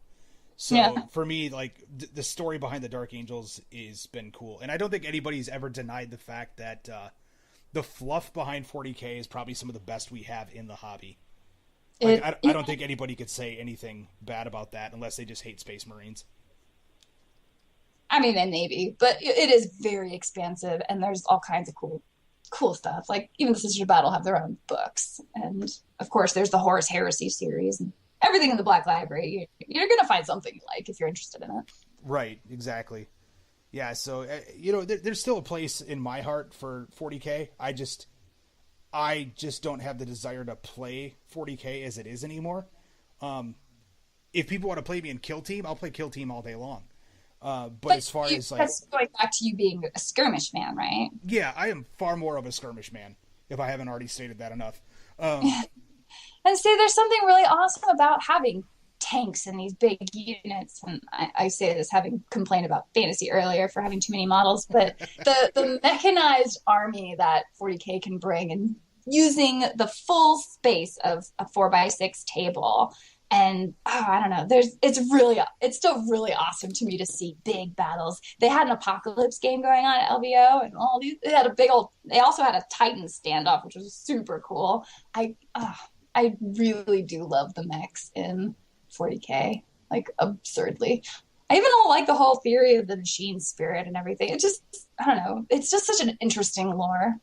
So yeah. For me, like, the story behind the Dark Angels has been cool. And I don't think anybody's ever denied the fact that the fluff behind 40K is probably some of the best we have in the hobby. Like, I don't think anybody could say anything bad about that unless they just hate Space Marines. I mean, they maybe, but it is very expansive, and there's all kinds of cool stuff. Like, even the Sisters of Battle have their own books. And, of course, there's the Horus Heresy series and everything in the Black Library. You're going to find something you like if you're interested in it. Right, exactly. Yeah, so, there's still a place in my heart for 40K. I just don't have the desire to play 40K as it is anymore. If people want to play me in Kill Team, I'll play Kill Team all day long. But as far as like, that's going back to you being a skirmish fan, right? Yeah, I am far more of a skirmish man, if I haven't already stated that enough. And see, there's something really awesome about having tanks in these big units. And I say this having complained about Fantasy earlier for having too many models, but the mechanized army that 40K can bring, and using the full space of a 4x6 table. And I don't know, it's still really awesome to me to see big battles. They had an Apocalypse game going on at LVO, and all these, they also had a Titan standoff, which was super cool. I really do love the mechs in 40K, like absurdly. I even don't like the whole theory of the machine spirit and everything. It just, I don't know. It's just such an interesting lore.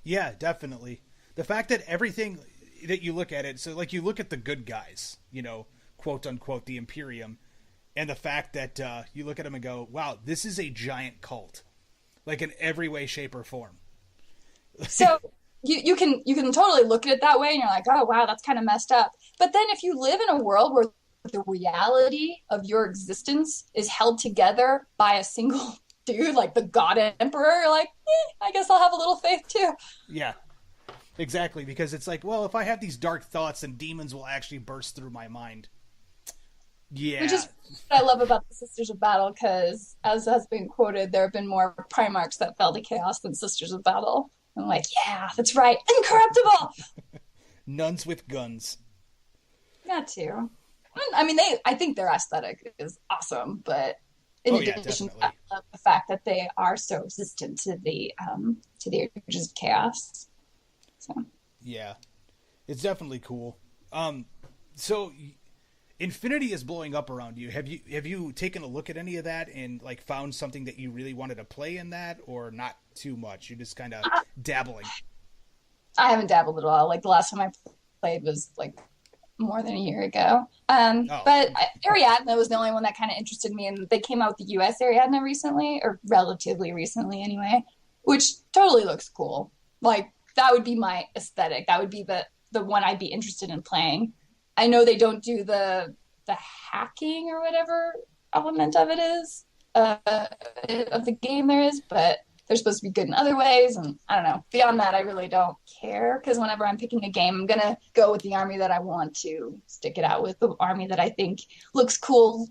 Yeah, definitely. The fact that everything that you look at it, so like you look at the good guys, you know, quote unquote, the Imperium, and the fact that you look at them and go, wow, this is a giant cult, like in every way, shape, or form. So you can totally look at it that way, and you're like, oh wow, that's kind of messed up. But then if you live in a world where the reality of your existence is held together by a single dude, like the God Emperor, you're like, I guess I'll have a little faith too. Yeah, exactly. Because it's like, well, if I have these dark thoughts, then demons will actually burst through my mind. Yeah. Which is what I love about the Sisters of Battle, because as has been quoted, there have been more Primarchs that fell to chaos than Sisters of Battle. I'm like, yeah, that's right. Incorruptible! Nuns with guns. That too. I mean, I think their aesthetic is awesome, but in addition to that, I love the fact that they are so resistant to the urges of chaos. So. Yeah, it's definitely cool. So Infinity is blowing up around you. Have you taken a look at any of that and like found something that you really wanted to play in that, or not too much? You're just kind of dabbling. I haven't dabbled at all. Like the last time I played was like more than a year ago. But Ariadne was the only one that kind of interested me, and they came out with the US Ariadne recently, or relatively recently anyway, which totally looks cool. Like that would be my aesthetic. That would be the one I'd be interested in playing. I know they don't do the hacking or whatever element of it is of the game there is, but they're supposed to be good in other ways, and I don't know. Beyond that, I really don't care, because whenever I'm picking a game, I'm gonna go with the army that I want to stick it out with, the army that I think looks cool,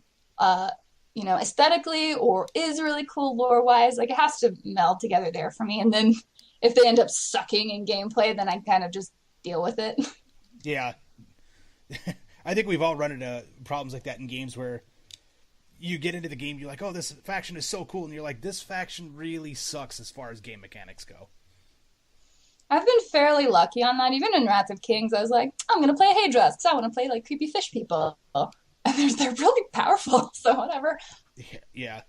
aesthetically, or is really cool lore-wise. Like it has to meld together there for me, and then if they end up sucking in gameplay, then I kind of just deal with it. Yeah. I think we've all run into problems like that in games where you get into the game, you're like, oh, this faction is so cool, and you're like, this faction really sucks as far as game mechanics go. I've been fairly lucky on that. Even in Wrath of Kings, I was like, I'm going to play Hadras because I want to play like creepy fish people. And they're really powerful, so whatever. Yeah.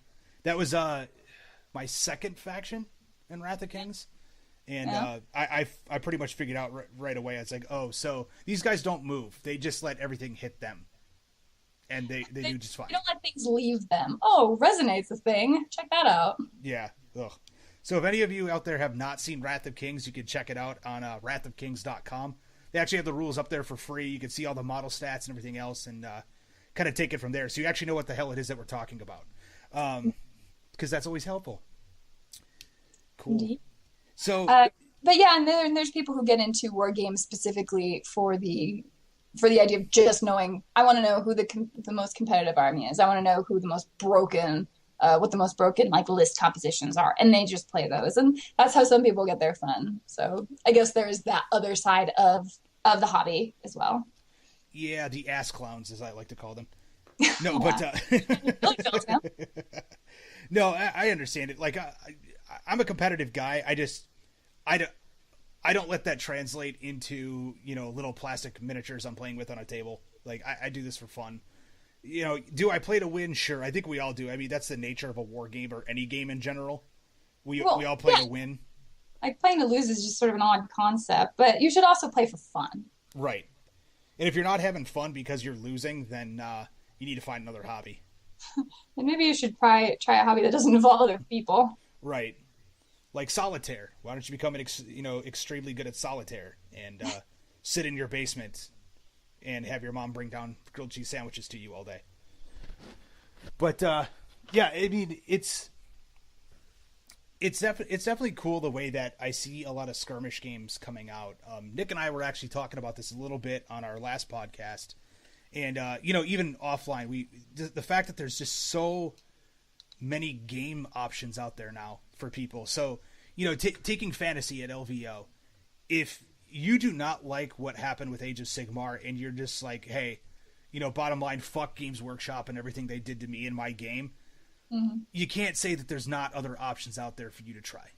That was my second faction in Wrath of Kings. And I pretty much figured out right away. It's like, oh, so these guys don't move. They just let everything hit them. And they do just fine. They don't let things leave them. Oh, Resonate's a thing. Check that out. Yeah. Ugh. So if any of you out there have not seen Wrath of Kings, you can check it out on wrathofkings.com. They actually have the rules up there for free. You can see all the model stats and everything else, and kind of take it from there. So you actually know what the hell it is that we're talking about. Because that's always helpful. Cool. Indeed. So, but yeah, and then there's people who get into war games specifically for the idea of just knowing. I want to know who the most competitive army is. I want to know who the most broken, what the most broken like list compositions are, and they just play those, and that's how some people get their fun. So I guess there is that other side of the hobby as well. Yeah, the ass clowns, as I like to call them. No, but no, I understand it. Like I'm a competitive guy. I don't let that translate into, little plastic miniatures I'm playing with on a table. Like I do this for fun. Do I play to win? Sure. I think we all do. I mean, that's the nature of a war game or any game in general. We all play to win. Like playing to lose is just sort of an odd concept, but you should also play for fun. Right. And if you're not having fun because you're losing, then you need to find another hobby. And maybe you should try a hobby that doesn't involve other people. Right. Like solitaire. Why don't you become extremely good at solitaire and sit in your basement and have your mom bring down grilled cheese sandwiches to you all day? But yeah, I mean, it's definitely cool the way that I see a lot of skirmish games coming out. Nick and I were actually talking about this a little bit on our last podcast, and even offline, the fact that there's just so many game options out there now for people. So, taking fantasy at LVO, if you do not like what happened with Age of Sigmar and you're just like, hey, bottom line, fuck Games Workshop and everything they did to me in my game, you can't say that there's not other options out there for you to try.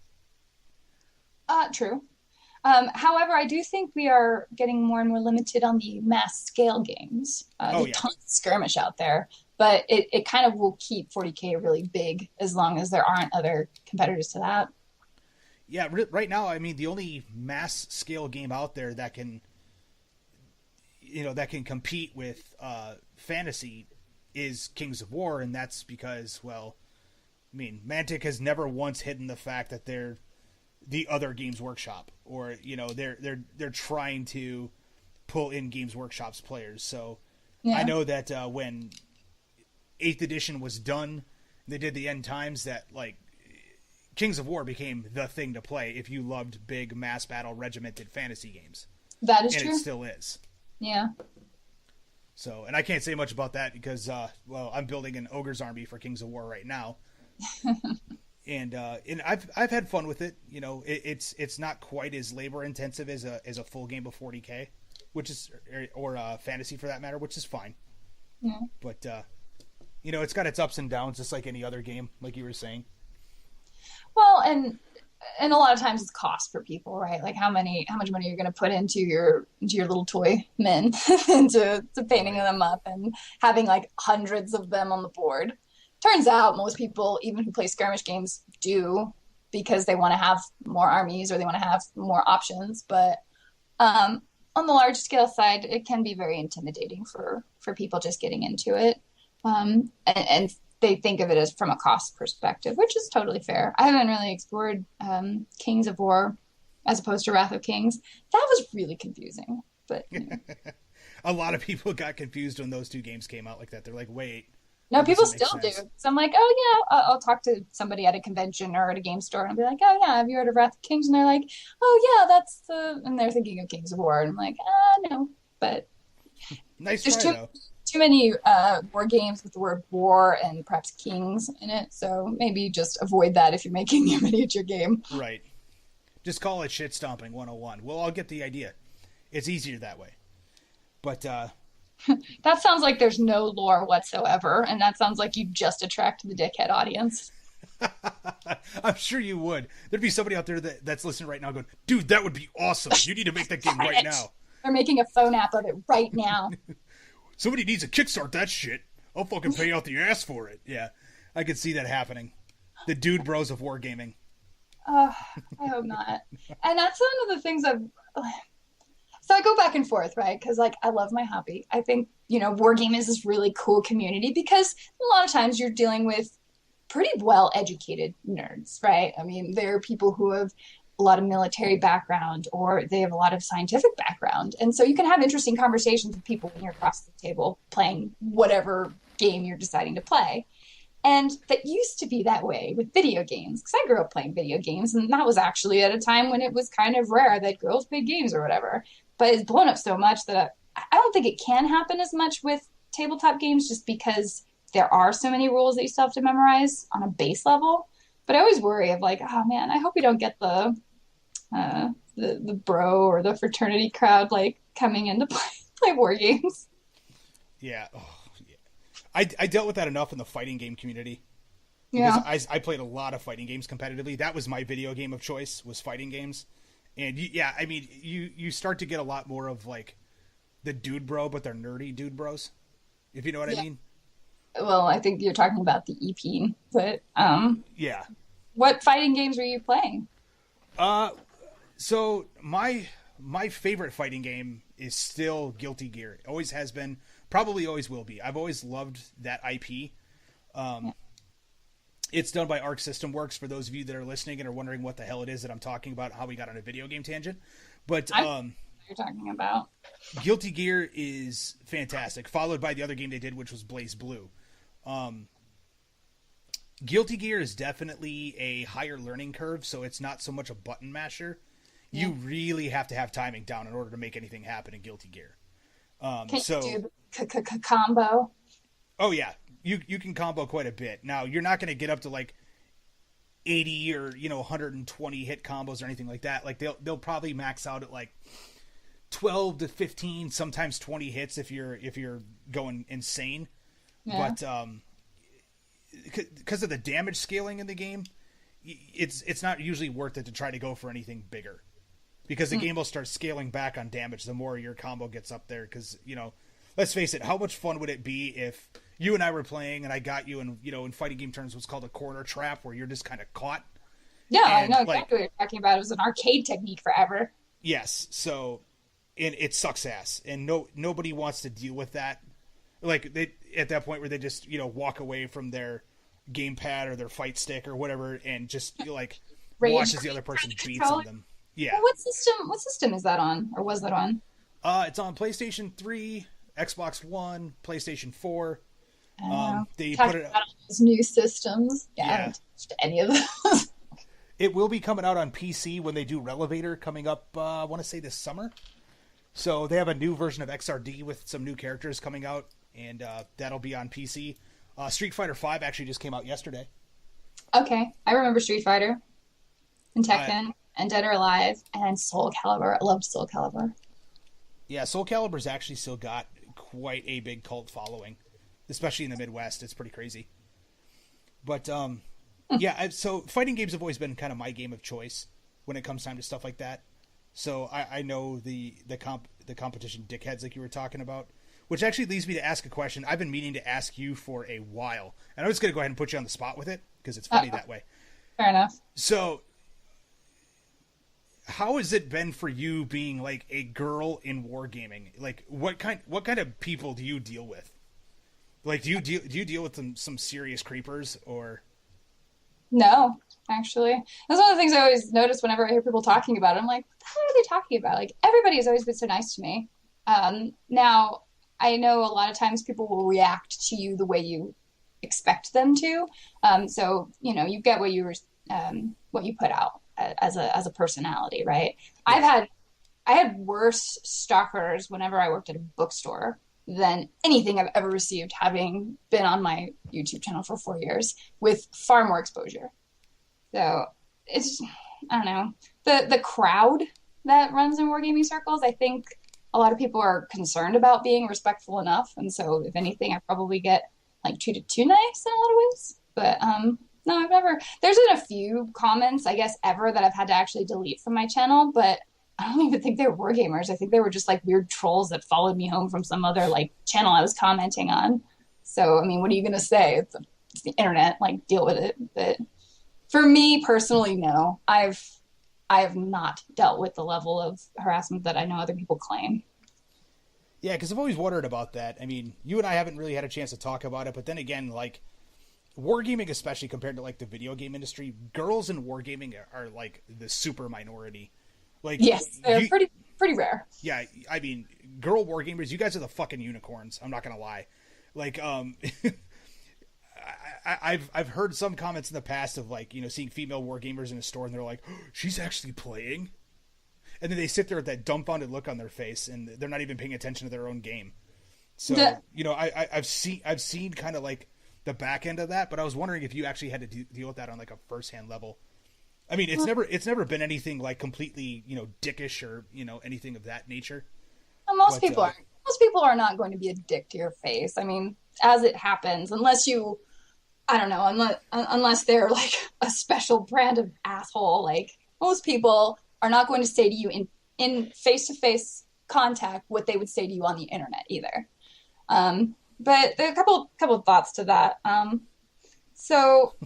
True. However, I do think we are getting more and more limited on the mass scale games. There's tons of skirmish out there. but it kind of will keep 40K really big as long as there aren't other competitors to that. Yeah, right now, I mean, the only mass scale game out there that can, compete with fantasy is Kings of War, and that's because, well, I mean, Mantic has never once hidden the fact that they're the other Games Workshop, or they're trying to pull in Games Workshop's players. So yeah. I know that when 8th edition was done, they did the end times, that like Kings of War became the thing to play if you loved big mass battle regimented fantasy games. That is true. And it still is. Yeah. So, and I can't say much about that because, I'm building an Ogre's army for Kings of War right now. and I've had fun with it. It's not quite as labor intensive as a full game of 40K, which is, or fantasy for that matter, which is fine. Yeah. But, it's got its ups and downs, just like any other game, like you were saying. Well, and a lot of times it's cost for people, right? Like how much money you're going to put into your little toy men, into painting them up and having like hundreds of them on the board. Turns out most people, even who play skirmish games, do because they want to have more armies or they want to have more options. But on the large scale side, it can be very intimidating for people just getting into it. And they think of it as from a cost perspective, which is totally fair. I haven't really explored Kings of War as opposed to Wrath of Kings. That was really confusing. But a lot of people got confused when those two games came out like that. They're like, wait. No, people still do. So I'm like, oh yeah, I'll talk to somebody at a convention or at a game store and I'll be like, oh yeah, have you heard of Wrath of Kings? And they're like, oh yeah, that's and they're thinking of Kings of War. And I'm like, no. But nice try, though. Too many war games with the word war and perhaps kings in it, so maybe just avoid that if you're making your miniature game. Right. Just call it shit stomping 101. We'll all get the idea. It's easier that way. But that sounds like there's no lore whatsoever, and that sounds like you just attract the dickhead audience. I'm sure you would. There'd be somebody out there that's listening right now going, dude, that would be awesome. You need to make that game right now. They're making a phone app of it right now. Somebody needs to kickstart that shit. I'll fucking pay out the ass for it. Yeah, I could see that happening. The dude bros of wargaming. I hope not. And that's one of the things so I go back and forth, right? Because like I love my hobby. I think wargaming is this really cool community because a lot of times you're dealing with pretty well educated nerds, right? I mean, there are people who have a lot of military background or they have a lot of scientific background. And so you can have interesting conversations with people when you're across the table playing whatever game you're deciding to play. And that used to be that way with video games because I grew up playing video games and that was actually at a time when it was kind of rare that girls played games or whatever. But it's blown up so much that I don't think it can happen as much with tabletop games just because there are so many rules that you still have to memorize on a base level. But I always worry of like, oh man, I hope we don't get the bro or the fraternity crowd like coming in to play war games. Yeah. Oh, yeah. I dealt with that enough in the fighting game community. Yeah. I played a lot of fighting games competitively. That was my video game of choice, was fighting games. And yeah, I mean, you start to get a lot more of like the dude bro, but they're nerdy dude bros, if you know what I mean. Well, I think you're talking about the EP, but yeah. What fighting games were you playing? So my favorite fighting game is still Guilty Gear. It always has been, probably always will be. I've always loved that IP. It's done by Arc System Works, for those of you that are listening and are wondering what the hell it is that I'm talking about, how we got on a video game tangent. But what you're talking about. Guilty Gear is fantastic, followed by the other game they did, which was Blaze Blue. Guilty Gear is definitely a higher learning curve, so it's not so much a button masher. Yeah. You really have to have timing down in order to make anything happen in Guilty Gear. Can you do the combo? Oh yeah, you can combo quite a bit. Now you're not going to get up to like 80 or 120 hit combos or anything like that. Like they'll probably max out at like 12 to 15, sometimes 20 hits if you're going insane. Yeah. But because of the damage scaling in the game, it's not usually worth it to try to go for anything bigger, because the game will start scaling back on damage the more your combo gets up there. Because let's face it, how much fun would it be if you and I were playing, and I got you in, in fighting game terms, what's called a corner trap, where you're just kind of caught. Yeah, I know exactly what you're talking about. It was an arcade technique forever. Yes, so, and it sucks ass, and nobody wants to deal with that. Like, they at that point where they just, walk away from their gamepad or their fight stick or whatever, and just, watch as the other person beats on them. Yeah. Well, what system is that on, or was that on? It's on PlayStation 3, Xbox One, PlayStation 4. They put it on those new systems. Yeah, I haven't touched any of those. It will be coming out on PC when they do Relevator coming up, I want to say this summer. So they have a new version of XRD with some new characters coming out, and that'll be on PC. Street Fighter V actually just came out yesterday. Okay, I remember Street Fighter, and Tekken, and Dead or Alive, and Soul Calibur. I loved Soul Calibur. Yeah, Soul Calibur's actually still got quite a big cult following, especially in the Midwest. It's pretty crazy. But, yeah, so fighting games have always been kind of my game of choice when it comes time to stuff like that. So I know the competition dickheads like you were talking about, which actually leads me to ask a question I've been meaning to ask you for a while. And I'm just going to go ahead and put you on the spot with it because it's funny that way. Fair enough. So how has it been for you being like a girl in wargaming? Like what kind of people do you deal with? Like do you deal with some serious creepers or? No, actually. That's one of the things I always notice whenever I hear people talking about it. I'm like, what the hell are they talking about? Like, everybody has always been so nice to me. Now, I know a lot of times people will react to you the way you expect them to. So, you get what you put out as a personality, right? I had worse stalkers whenever I worked at a bookstore than anything I've ever received, having been on my YouTube channel for 4 years with far more exposure. So it's, I don't know, the crowd that runs in wargaming circles, I think a lot of people are concerned about being respectful enough. And so if anything, I probably get like treated too nice in a lot of ways. But no, I've never, there's been a few comments, I guess, ever that I've had to actually delete from my channel, but I don't even think they were wargamers. I think they were just like weird trolls that followed me home from some other like channel I was commenting on. So, I mean, what are you going to say? It's the internet, like deal with it. But for me personally, no, I have not dealt with the level of harassment that I know other people claim. Yeah, because I've always wondered about that. I mean, you and I haven't really had a chance to talk about it, but then again, like wargaming, especially compared to like the video game industry, girls in wargaming are like the super minority. Like, yes, they're pretty rare. Yeah, I mean, girl wargamers, you guys are the fucking unicorns. I'm not gonna lie. Like, I've heard some comments in the past of like, seeing female wargamers in a store and they're like, oh, she's actually playing, and then they sit there with that dumbfounded look on their face and they're not even paying attention to their own game. So, I've seen kind of like the back end of that, but I was wondering if you actually had to deal with that on like a firsthand level. I mean, it's never been anything like completely, dickish or, anything of that nature. Well, most people are not going to be a dick to your face. I mean, as it happens, unless you, I don't know, unless they're like a special brand of asshole, like most people are not going to say to you in face-to-face contact what they would say to you on the internet either. But there are a couple of thoughts to that. So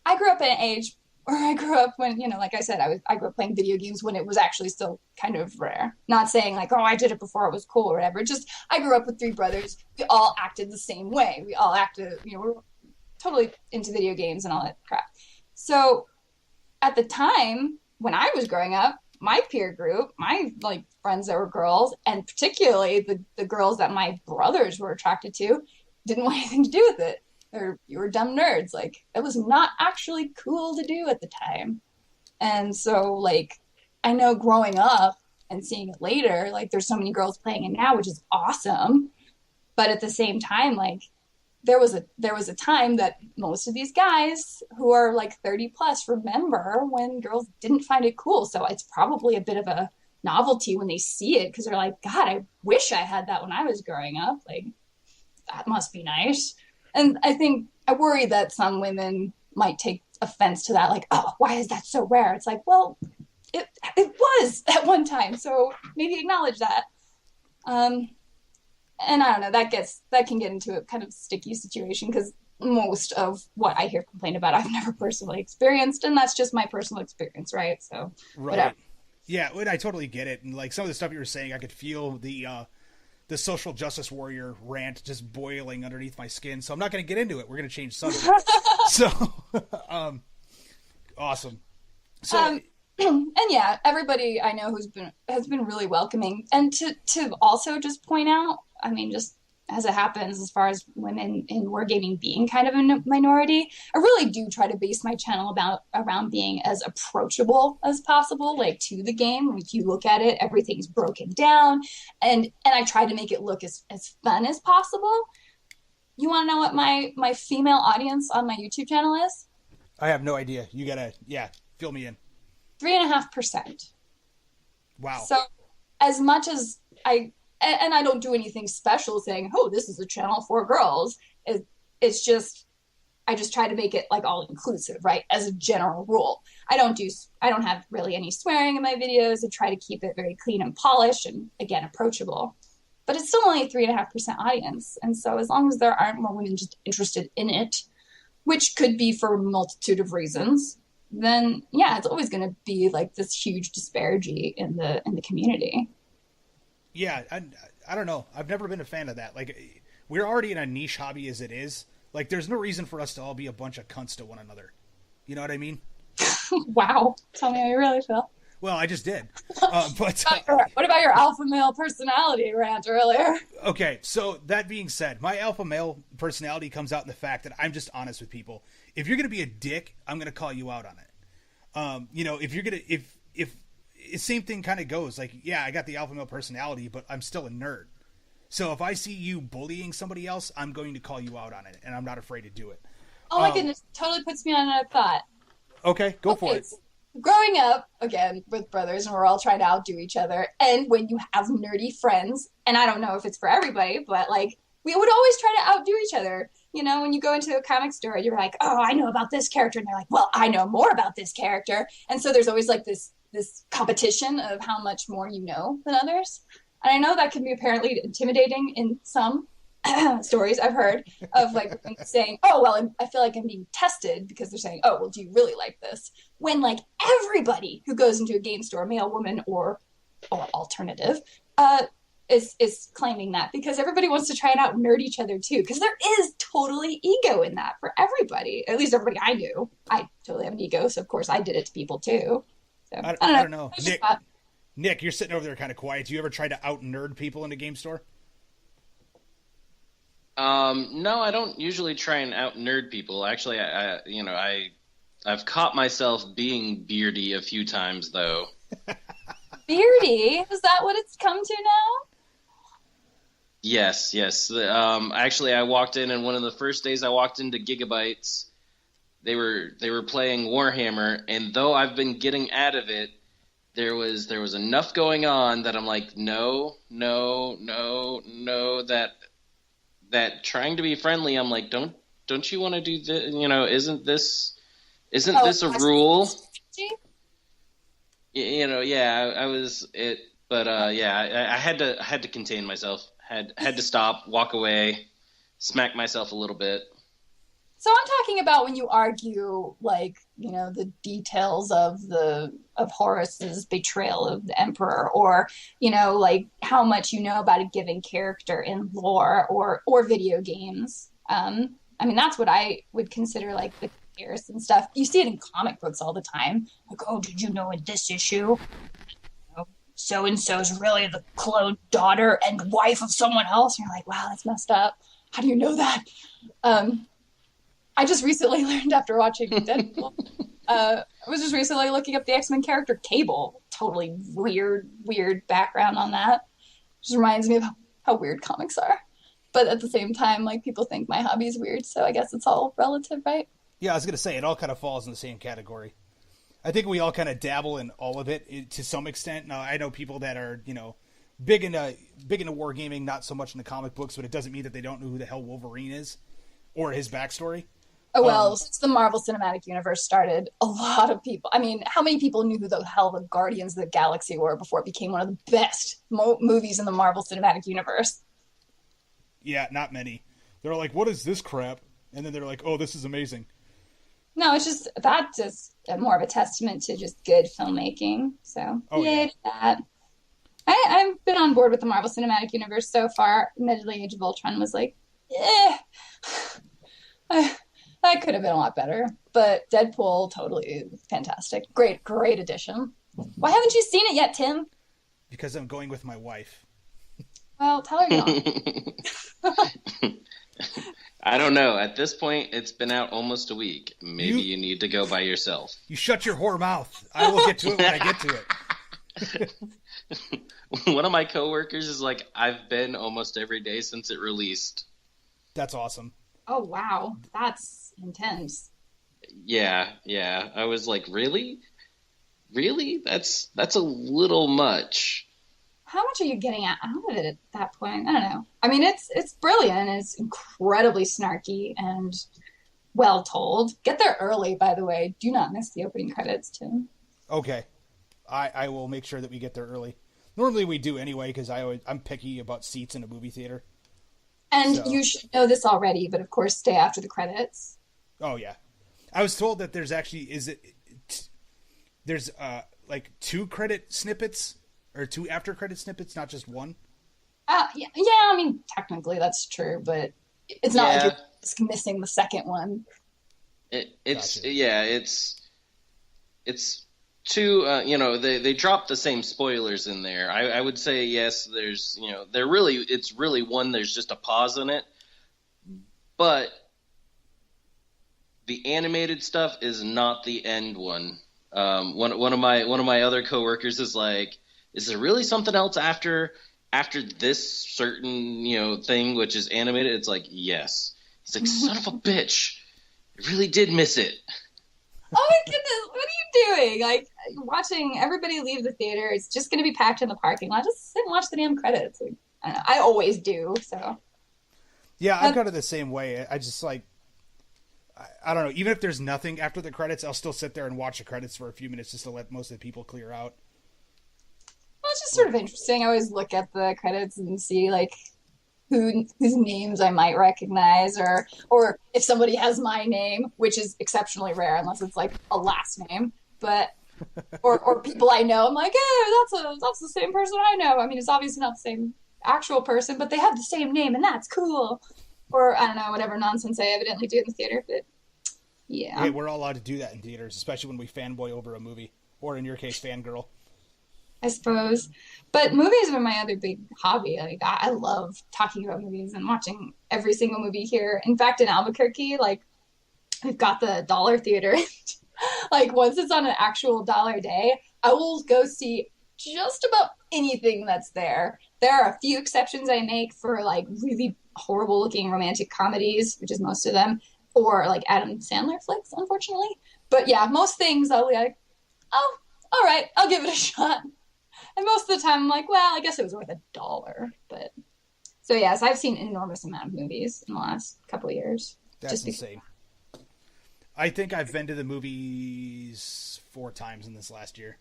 I grew up in an age where I grew up when, like I said, I grew up playing video games when it was actually still kind of rare. Not saying like, oh, I did it before it was cool or whatever. Just I grew up with 3 brothers. We all acted the same way. We all acted, we're totally into video games and all that crap. So at the time when I was growing up, my peer group, my like friends that were girls, and particularly the girls that my brothers were attracted to, didn't want anything to do with it. Or you were dumb nerds. Like, it was not actually cool to do at the time. And so, like, I know growing up and seeing it later, like, there's so many girls playing it now, which is awesome. But at the same time, like, there was a time that most of these guys who are, like, 30 plus remember when girls didn't find it cool. So it's probably a bit of a novelty when they see it, because they're like, God, I wish I had that when I was growing up. Like, that must be nice. And I worry that some women might take offense to that, like, oh, why is that so rare? It's like, well, it was at one time, so maybe acknowledge that. and I don't know, that can get into a kind of sticky situation because most of what I hear complained about, I've never personally experienced, and that's just my personal experience, right? So, whatever. Yeah, I totally get it. And like some of the stuff you were saying, I could feel the social justice warrior rant just boiling underneath my skin. So I'm not going to get into it. We're going to change subject. So, awesome. So, and yeah, everybody I know has been really welcoming, and to also just point out, I mean, just as it happens, as far as women in wargaming being kind of a minority, I really do try to base my channel around being as approachable as possible, like to the game. If you look at it, everything's broken down, and I try to make it look as fun as possible. You want to know what my female audience on my YouTube channel is? I have no idea. You gotta, fill me in. 3.5%. Wow. So as much as I don't do anything special saying, oh, this is a channel for girls. It's just, I just try to make it like all inclusive, right? As a general rule. I don't have really any swearing in my videos. I try to keep it very clean and polished and, again, approachable. But it's still only a 3.5% audience. And so as long as there aren't more women just interested in it, which could be for a multitude of reasons, then yeah, it's always going to be like this huge disparity in the community. Yeah, I don't know. I've never been a fan of that. Like, we're already in a niche hobby as it is. Like, there's no reason for us to all be a bunch of cunts to one another. You know what I mean? Wow. Tell me how you really feel. Well, I just did. But what about your alpha male personality rant earlier? Okay, so that being said, my alpha male personality comes out in the fact that I'm just honest with people. If you're going to be a dick, I'm going to call you out on it. If you're going to, if same thing kind of goes, like, yeah, I got the alpha male personality, but I'm still a nerd. So if I see you bullying somebody else, I'm going to call you out on it, and I'm not afraid to do it. Oh my goodness, totally puts me on a thought. Okay, go for it. Growing up, again, with brothers, and we're all trying to outdo each other, and when you have nerdy friends, and I don't know if it's for everybody, but, like, we would always try to outdo each other. You know, when you go into a comic store, you're like, oh, I know about this character, and they're like, well, I know more about this character. And so there's always, like, this competition of how much more you know than others. And I know that can be apparently intimidating in some stories I've heard of, like, saying, oh, well, I feel like I'm being tested because they're saying, oh, well, do you really like this? When, like, everybody who goes into a game store, male, woman, or alternative, is claiming that because everybody wants to try and out-nerd each other, too, because there is totally ego in that for everybody. At least everybody I knew. I totally have an ego, so, of course, I did it to people, too. So, I don't know. Nick, you're sitting over there kind of quiet. Do you ever try to out-nerd people in a game store? No, I don't usually try and out-nerd people. Actually, I've caught myself being beardy a few times, though. Beardy? Is that what it's come to now? Yes. Actually, I walked in, and one of the first days I walked into Gigabytes, they were playing Warhammer, and though I've been getting out of it, there was enough going on that I'm like, no, that trying to be friendly, I'm like, don't you want to do this? You know, isn't this a rule? I was it, but I had to contain myself. Had to stop, walk away, smack myself a little bit. So I'm talking about when you argue, like, you know, the details of Horus's betrayal of the Emperor, or, you know, like how much you know about a given character in lore or video games. I mean, that's what I would consider like the comparison stuff. You see it in comic books all the time. Like, oh, did you know in this issue, so and so's really the cloned daughter and wife of someone else? And you're like, wow, that's messed up. How do you know that? I just recently learned after watching Deadpool. I was just recently looking up the X-Men character Cable. Totally weird background on that. Just reminds me of how weird comics are. But at the same time, like, people think my hobby is weird, so I guess it's all relative, right? Yeah, I was going to say, it all kind of falls in the same category. I think we all kind of dabble in all of it to some extent. Now, I know people that are, you know, big into wargaming, not so much in the comic books, but it doesn't mean that they don't know who the hell Wolverine is or his backstory. Oh, well, since the Marvel Cinematic Universe started, a lot of people... I mean, how many people knew who the hell the Guardians of the Galaxy were before it became one of the best movies in the Marvel Cinematic Universe? Yeah, not many. They're like, what is this crap? And then they're like, oh, this is amazing. No, it's just that's just more of a testament to just good filmmaking. So yay to that. I've been on board with the Marvel Cinematic Universe so far. Admittedly, Age of Ultron was like, eh, that could have been a lot better. But Deadpool, totally fantastic. Great addition. Why haven't you seen it yet, Tim? Because I'm going with my wife. Well, tell her not. I don't know. At this point, it's been out almost a week. Maybe you need to go by yourself. You shut your whore mouth. I will get to it when I get to it. One of my coworkers is like, I've been almost every day since it released. That's awesome. Oh, wow. That's intense. Yeah. I was like, really? Really? That's a little much. How much are you getting out of it at that point? I don't know. I mean, it's brilliant. It's incredibly snarky and well told. Get there early, by the way. Do not miss the opening credits, Tim. Okay. I will make sure that we get there early. Normally we do anyway, because I'm picky about seats in a movie theater. And you should know this already, but of course stay after the credits. Oh, yeah. I was told that there's actually, there's like 2 credit snippets, or 2 after credit snippets, not just one. Yeah, I mean, technically that's true, but it's not like you're just missing the second one. It's Gotcha. Yeah, it's 2, they dropped the same spoilers in there. I would say, yes, there's, it's really one, there's just a pause in it. But the animated stuff is not the end one. One of my other coworkers is like, is there really something else after this certain, thing, which is animated? It's like, yes. He's like, son of a bitch. I really did miss it. Oh my goodness, what are you doing? Like, watching everybody leave the theater, it's just going to be packed in the parking lot. Just sit and watch the damn credits. Like, I don't know. I always do, so. Yeah, I'm kind of the same way. I just like, I don't know, even if there's nothing after the credits, I'll still sit there and watch the credits for a few minutes just to let most of the people clear out. Well, it's just sort of interesting. I always look at the credits and see, like, whose names I might recognize, or if somebody has my name, which is exceptionally rare unless it's like a last name, but or people I know. I'm like, hey, that's the same person I know. I mean, it's obviously not the same actual person, but they have the same name, and that's cool. Or I don't know, whatever nonsense I evidently do in the theater. But yeah, Hey, we're all allowed to do that in theaters, especially when we fanboy over a movie, or in your case, fangirl. I suppose. But movies are my other big hobby. Like, I love talking about movies and watching every single movie here. In fact, in Albuquerque, like, we've got the Dollar Theater. Like, once it's on an actual dollar day, I will go see just about anything that's there. There are a few exceptions I make for, like, really horrible-looking romantic comedies, which is most of them, or, like, Adam Sandler flicks, unfortunately. But, yeah, most things I'll be like, oh, all right, I'll give it a shot. And most of the time, I'm like, well, I guess it was worth $1. But so yes, I've seen an enormous amount of movies in the last couple of years. That's insane. I think I've been to the movies 4 times in this last year.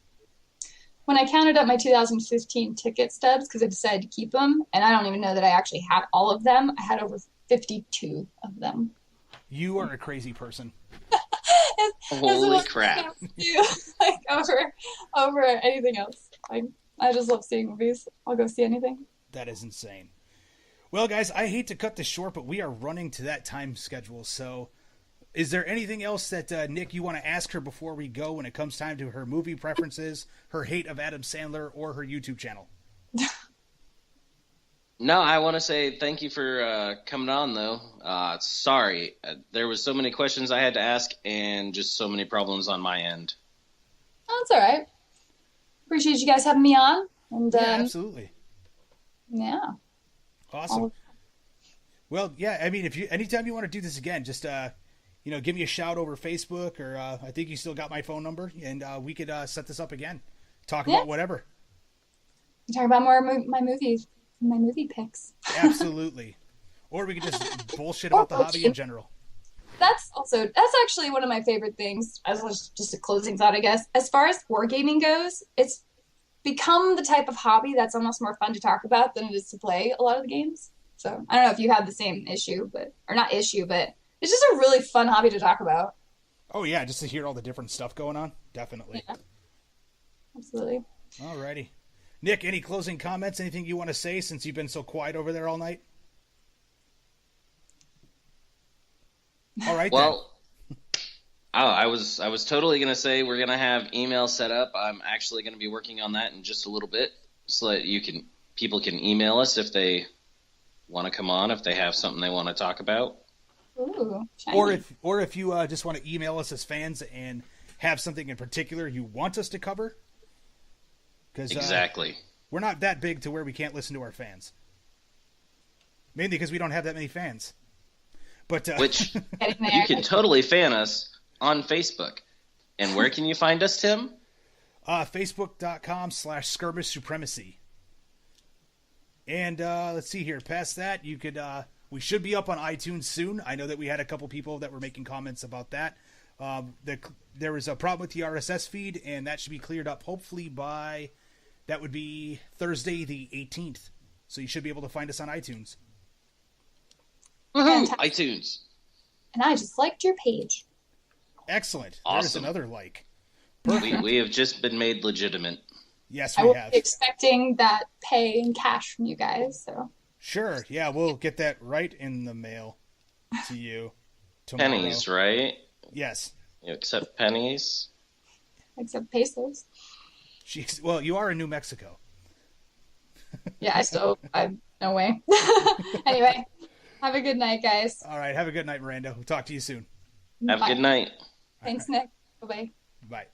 When I counted up my 2015 ticket stubs, because I decided to keep them, and I don't even know that I actually had all of them, I had over 52 of them. You are a crazy person. Holy crap. Like, over anything else. I just love seeing movies. I'll go see anything. That is insane. Well, guys, I hate to cut this short, but we are running to that time schedule. So is there anything else that, Nick, you want to ask her before we go when it comes time to her movie preferences, her hate of Adam Sandler, or her YouTube channel? No, I want to say thank you for coming on, though. Sorry. There was so many questions I had to ask and just so many problems on my end. Oh, that's all right. Appreciate you guys having me on. And yeah, absolutely. Yeah. Awesome. Well, yeah, I mean, anytime you want to do this again, just, give me a shout over Facebook, or I think you still got my phone number, and we could set this up again. Talk about whatever. Talk about more my movies. My movie picks. Absolutely. Or we could just bullshit about the hobby in general. That's actually one of my favorite things, as just a closing thought, I guess. As far as wargaming goes, it's become the type of hobby that's almost more fun to talk about than it is to play a lot of the games. So I don't know if you have the same issue, but it's just a really fun hobby to talk about. Oh yeah, just to hear all the different stuff going on, definitely. Yeah, absolutely. Alrighty, Nick, any closing comments? Anything you want to say since you've been so quiet over there all night? All right. Well, I was totally gonna say we're gonna have email set up. I'm actually gonna be working on that in just a little bit, so that people can email us if they want to come on, if they have something they want to talk about. Ooh, shiny. Or if you just want to email us as fans and have something in particular you want us to cover. Exactly. We're not that big to where we can't listen to our fans. Mainly because we don't have that many fans. But which you can totally fan us on Facebook. And where can you find us, Tim? Facebook.com/Skirmish Supremacy. And let's see here. Past that, you could we should be up on iTunes soon. I know that we had a couple people that were making comments about that. There was a problem with the RSS feed, and that should be cleared up hopefully by, that would be Thursday the 18th. So you should be able to find us on iTunes. Woohoo! iTunes. And I just liked your page. Excellent. Awesome. There's another like. We have just been made legitimate. Yes, I we will have. be expecting that pay in cash from you guys. So Sure. Yeah, we'll get that right in the mail to you tomorrow. Pennies, right? Yes. You accept pennies? except pesos. Well, you are in New Mexico. Yeah, no way. Anyway, have a good night, guys. All right, have a good night, Miranda. We'll talk to you soon. Have a good night. Thanks, Nick. Bye-bye. Bye.